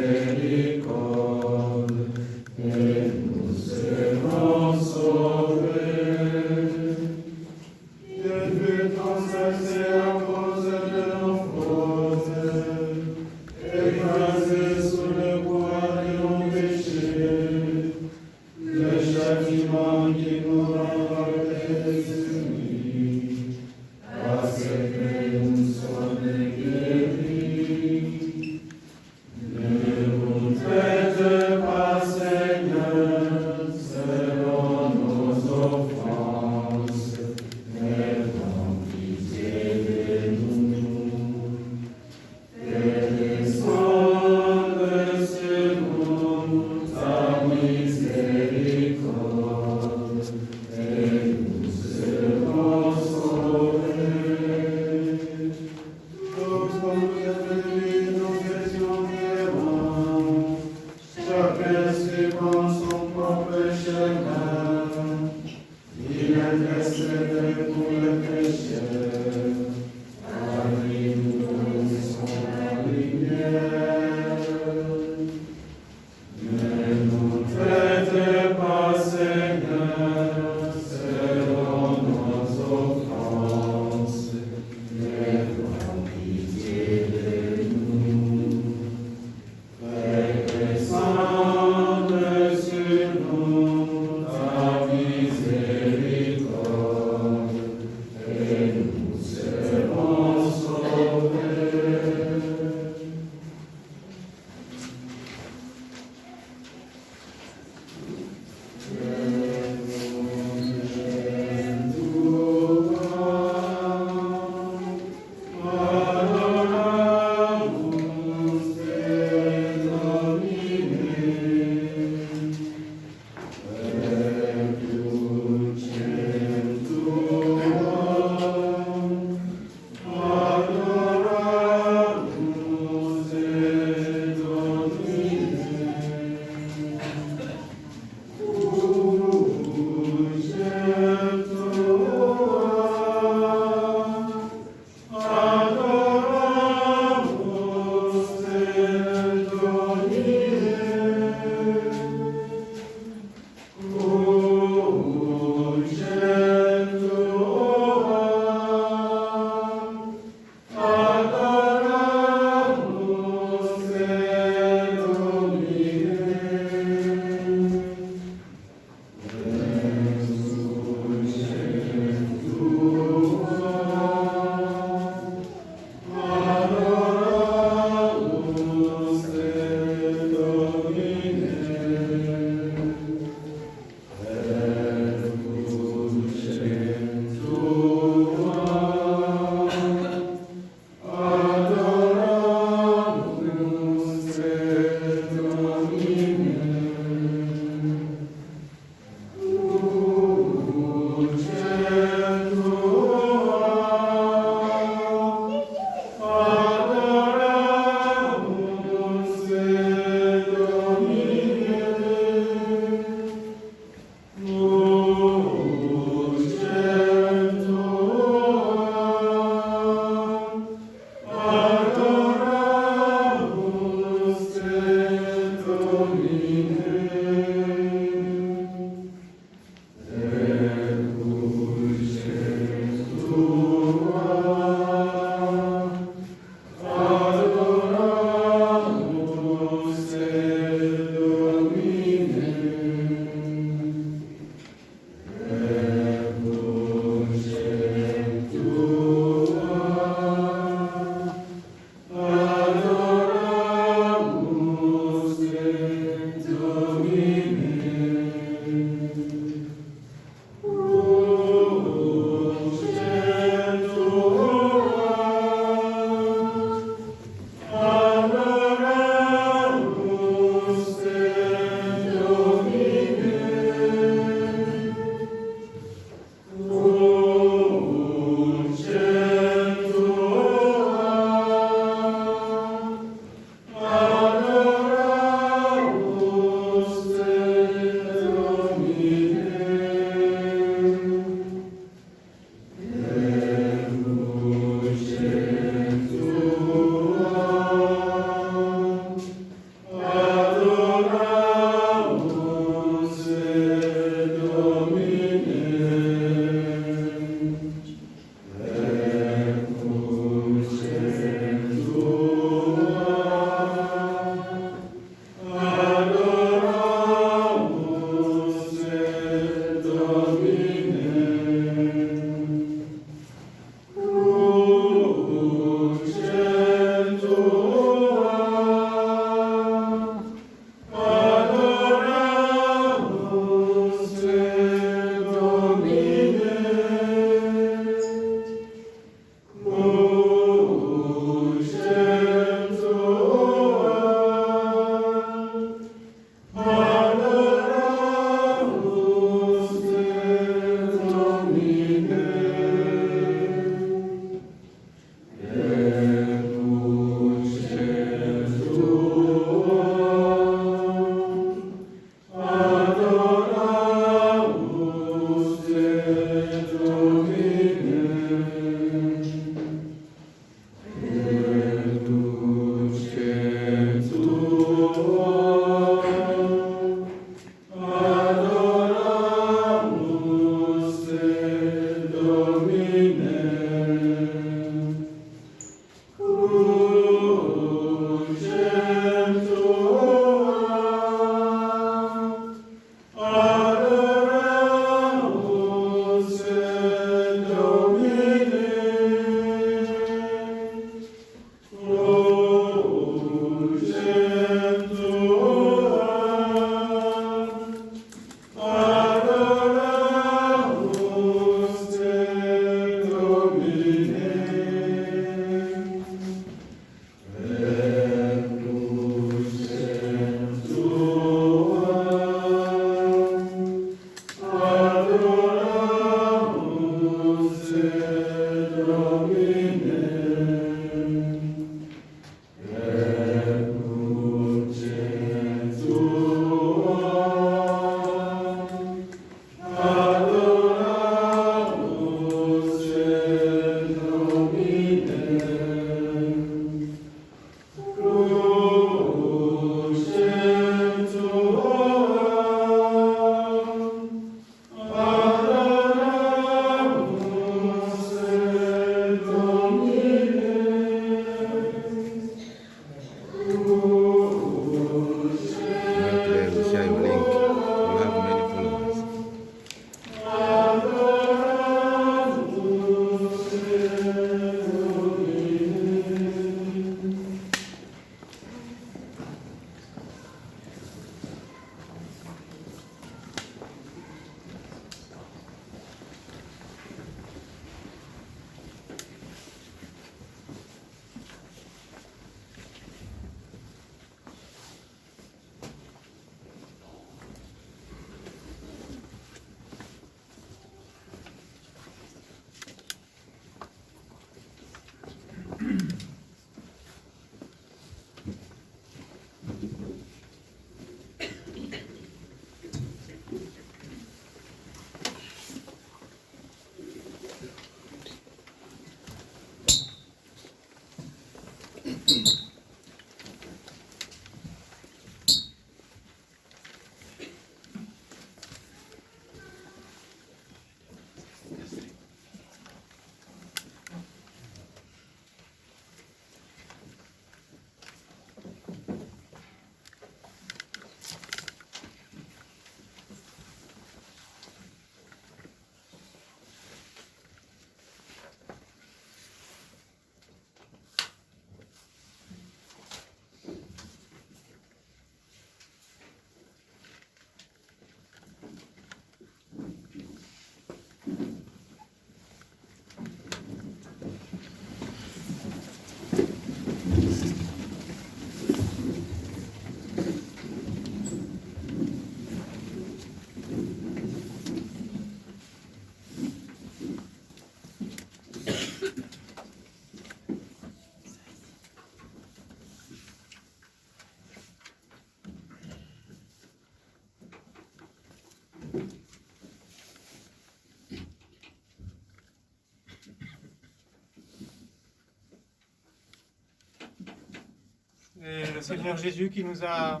Seigneur Jésus qui nous a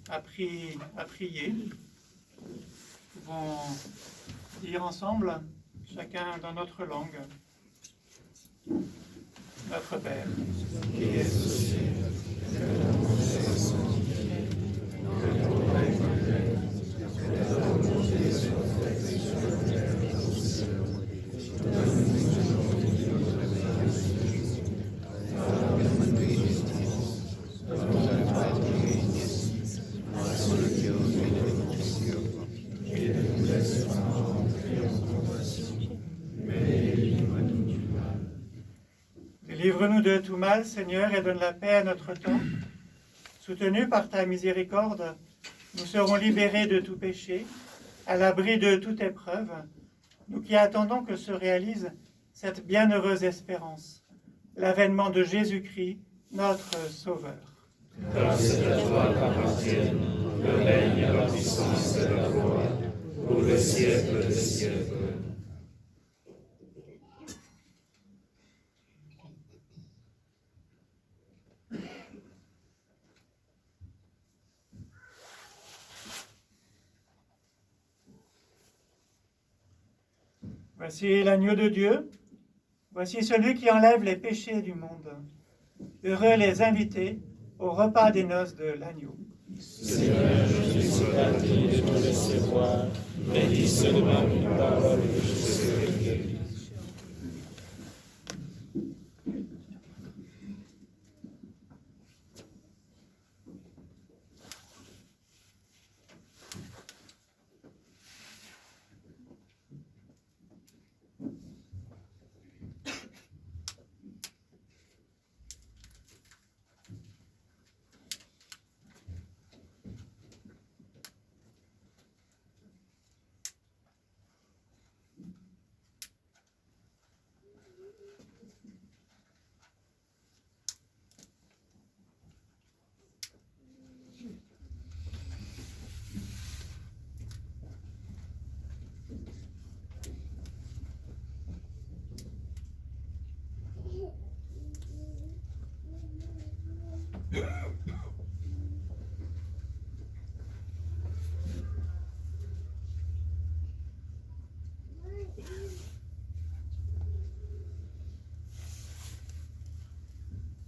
appris à prier. Nous pouvons dire ensemble, chacun dans notre langue, notre Père, qui est aux cieux, que ton nom soit sanctifié, que ton règne vienne, que ta volonté soit faite sur la terre comme au ciel. Donne-nous aujourd'hui notre pain quotidien. Pardonne-nous nos injustices, comme nous pardonnons aussi à ceux qui ont fait des offenses, et ne nous laisse pas entrer en tentation, mais délivre-nous du mal. Délivre-nous de tout mal, Seigneur, et donne la paix à notre temps. Soutenus par ta miséricorde, nous serons libérés de tout péché, à l'abri de toute épreuve, nous qui attendons que se réalise cette bienheureuse espérance, l'avènement de Jésus-Christ, notre Sauveur. Grâce à toi qu'appartiennent le règne et la puissance et la gloire, pour le siècle des siècles. Voici l'agneau de Dieu, voici celui qui enlève les péchés du monde. Heureux les invités au repas des noces de l'agneau. Seigneur, je suis pas digne de te recevoir, mais dis seulement une parole et je serai guéri.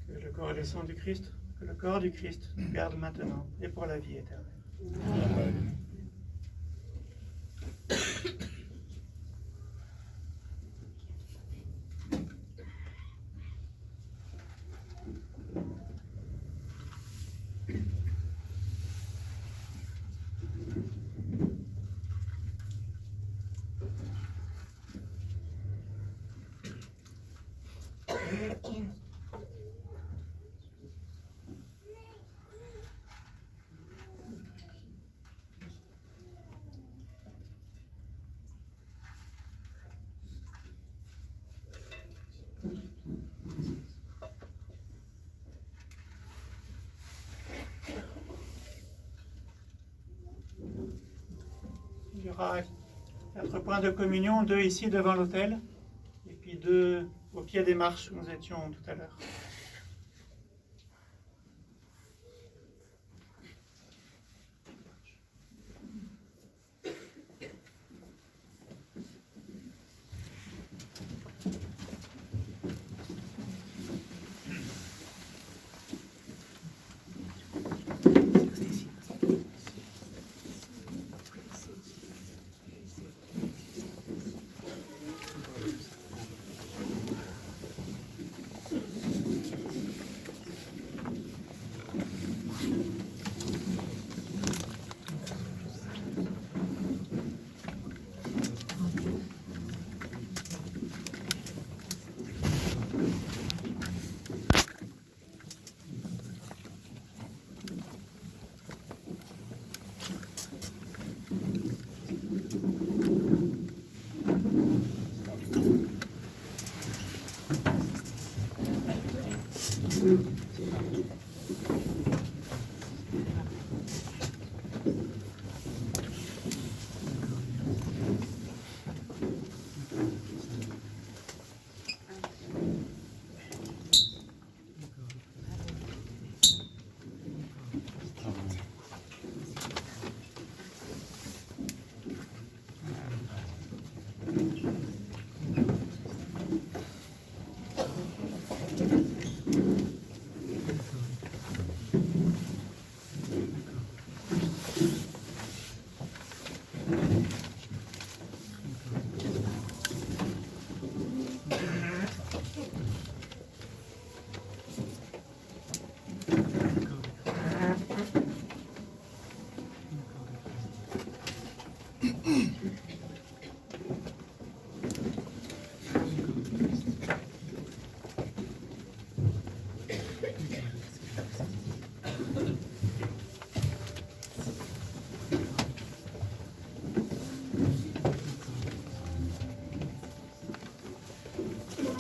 Que le corps et le sang du Christ, que le corps du Christ nous garde maintenant et pour la vie éternelle. Amen. Il y aura 4 points de communion, 2 ici devant l'autel, et puis 2 au pied des marches où nous étions tout à l'heure.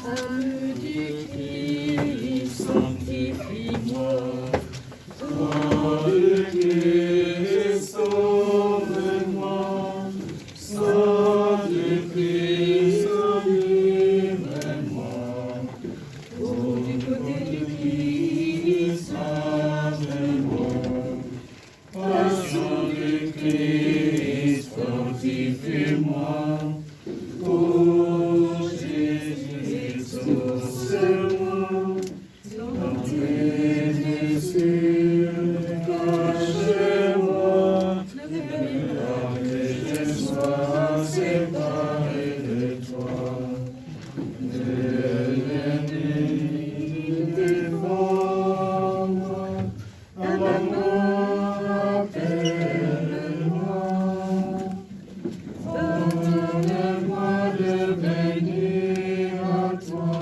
Âme du Christ, sanctifie-moi. Toi le Christ, sauve-moi. Sang de Christ, délivre-moi. Oh, du côté du Christ, sauve-moi. Passion de Christ, fortifie-moi. Oh, Jésus, sauve-moi. Dans tes blessures, cachez-moi. Ne permets pas que je sois séparé de toi. De l'ennemi, défends-moi. À la mort, appelle-moi. Donne-moi de venir à toi,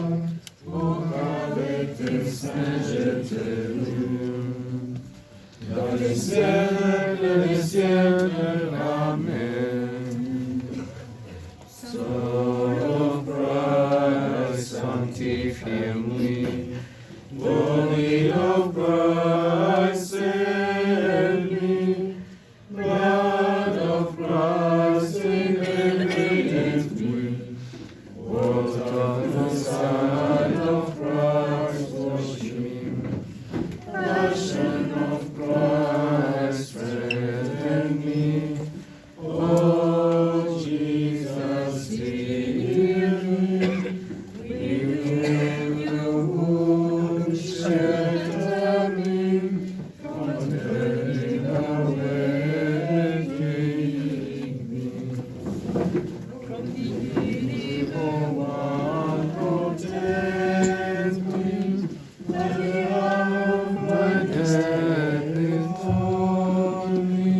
pour qu'avec tes saints je te loue. Dans les siècles, Amen. Soul of Christ, sanctify me. Body of Christ, save me. Blood of Christ, redeem me. Water on the side of Christ, wash me. Passion of Christ, strengthen me. Oh, Jesus, heal me. Reveal your wound, shelter me from turning away, keep me. From the evil one, protect me. Let the hour of my death be torn me.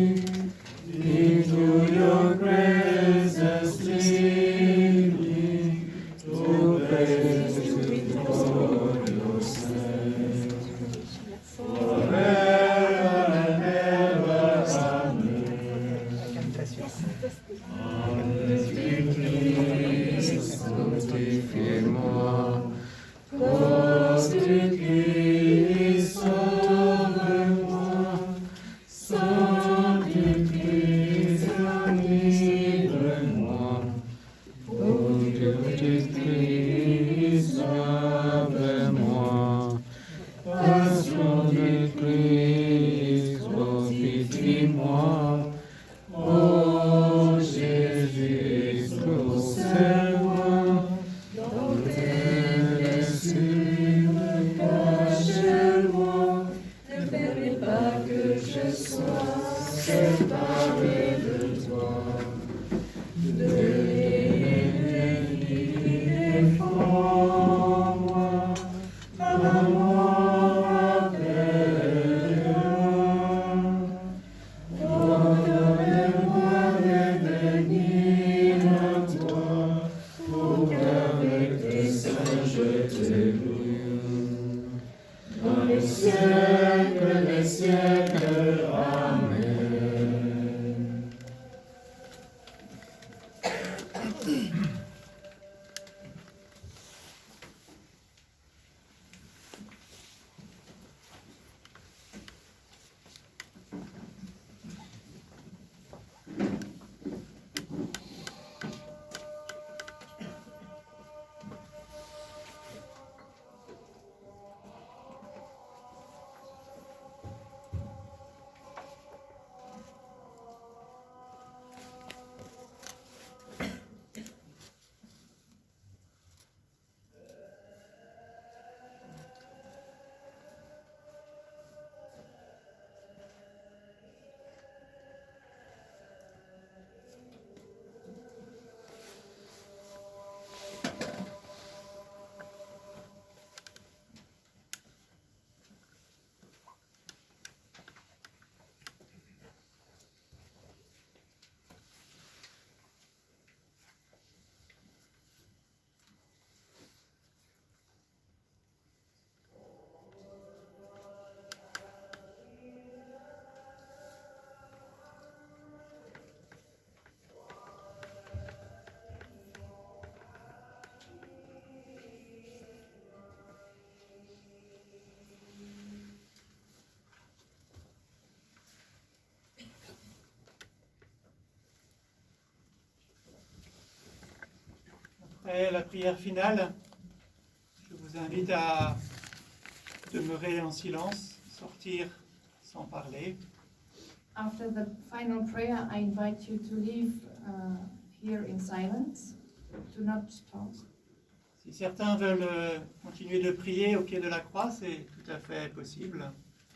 Into your presence lead me, to praise with God your saints. Forever and ever, amen. Sanctifie-moi, cause de Christ, sauve-moi. Sang de Christ, délivre-moi. Oh, Dieu de Christ, sauve-moi. Passion de Christ, fortifie-moi. Oh, Jésus, conserve-moi. Dans tes blessures, cachez-moi. Ne permets pas que je sois séparé de toi. De l'ennemi, défends-moi. À la mort, appelle-moi. Donne-moi de venir à toi, pour qu'avec tes saints je te loue. Dans les siècles, Amen. Après la prière finale, je vous invite à demeurer en silence, sortir sans parler. After the final prayer, I invite you to leave here in silence, to not talk. Si certains veulent continuer de prier au pied de la croix, c'est tout à fait possible.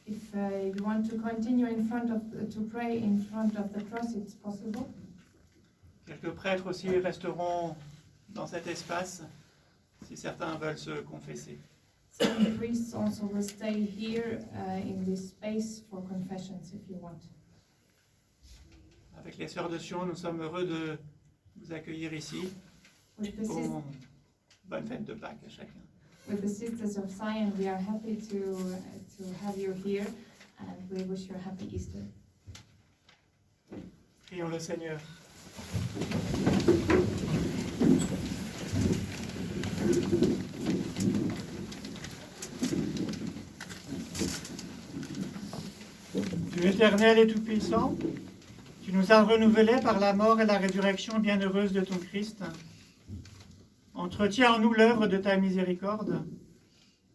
If you want to continue to pray in front of the cross, it's possible. Quelques prêtres aussi resteront dans cet espace si certains veulent se confesser. Some priests also will stay here in this space for confessions if you want. Avec les sœurs de Sion, nous sommes heureux de vous accueillir ici. With the, Bon, bonne fête de Pâques à chacun. with the Sisters of Zion, we are happy to have you here, and we wish you a happy Easter. Prions le Seigneur. Dieu éternel et tout-puissant, tu nous as renouvelés par la mort et la résurrection bienheureuse de ton Christ. Entretiens en nous l'œuvre de ta miséricorde,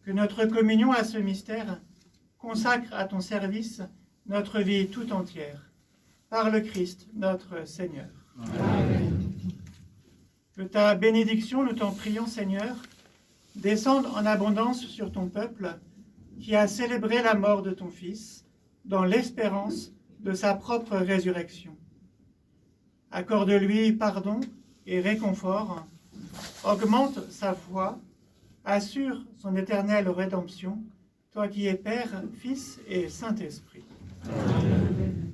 que notre communion à ce mystère consacre à ton service notre vie tout entière. Par le Christ, notre Seigneur. Amen. Que ta bénédiction, nous t'en prions, Seigneur, descende en abondance sur ton peuple qui a célébré la mort de ton Fils dans l'espérance de sa propre résurrection. Accorde-lui pardon et réconfort, augmente sa foi, assure son éternelle rédemption, toi qui es Père, Fils et Saint-Esprit. Amen.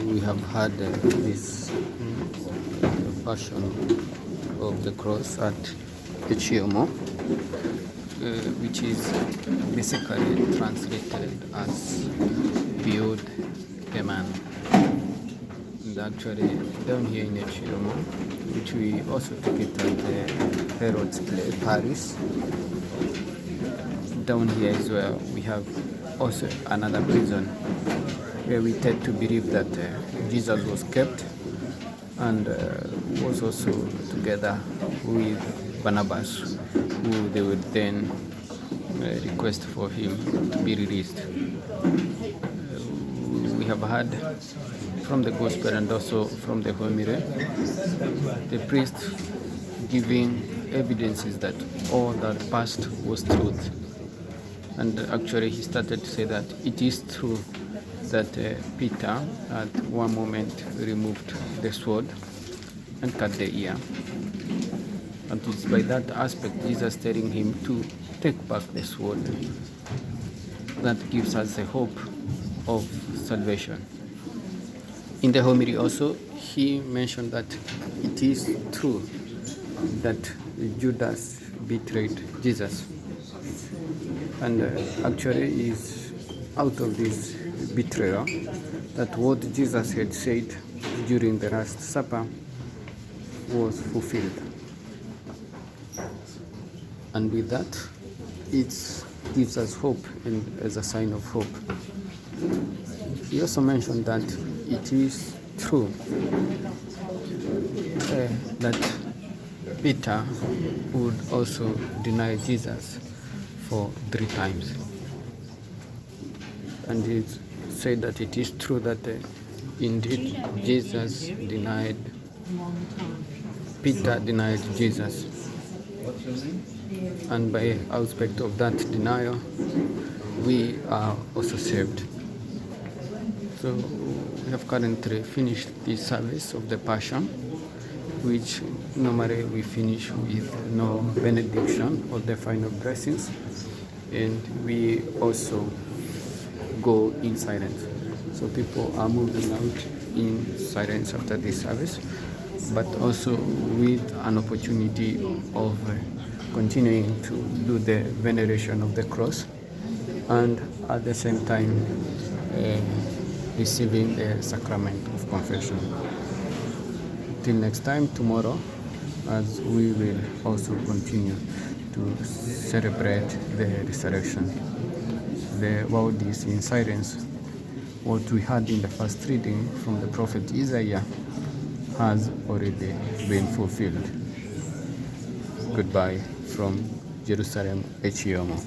We have had this Passion of the Cross at Echiomo, which is basically translated as Build a Man. And actually, down here in Echiomo, which we also took it at the Herod's Play, Paris, down here is where we have also another prison where we tend to believe that Jesus was kept and was also together with Barnabas, who they would then request for him to be released. We have heard from the Gospel and also from the homily, the priest giving evidences that all that passed was truth. And actually he started to say that it is true that Peter at one moment removed the sword and cut the ear. And it's by that aspect Jesus telling him to take back the sword that gives us the hope of salvation. In the homily also, he mentioned that it is true that Judas betrayed Jesus. And actually is out of this betrayal that what Jesus had said during the Last Supper was fulfilled. And with that, it gives us hope and as a sign of hope. He also mentioned that it is true that Peter would also deny Jesus for 3 times. And it said that it is true that indeed Peter denied Jesus. And by aspect of that denial, we are also saved. So we have currently finished the service of the Passion, which normally we finish with no benediction or the final blessings, and we also go in silence. So people are moving out in silence after this service, but also with an opportunity of continuing to do the veneration of the cross, and at the same time receiving the sacrament of confession. Till next time, tomorrow, as we will also continue to celebrate the resurrection. The world is in silence. What we had in the first reading from the prophet Isaiah has already been fulfilled. Goodbye from Jerusalem, Echiomo.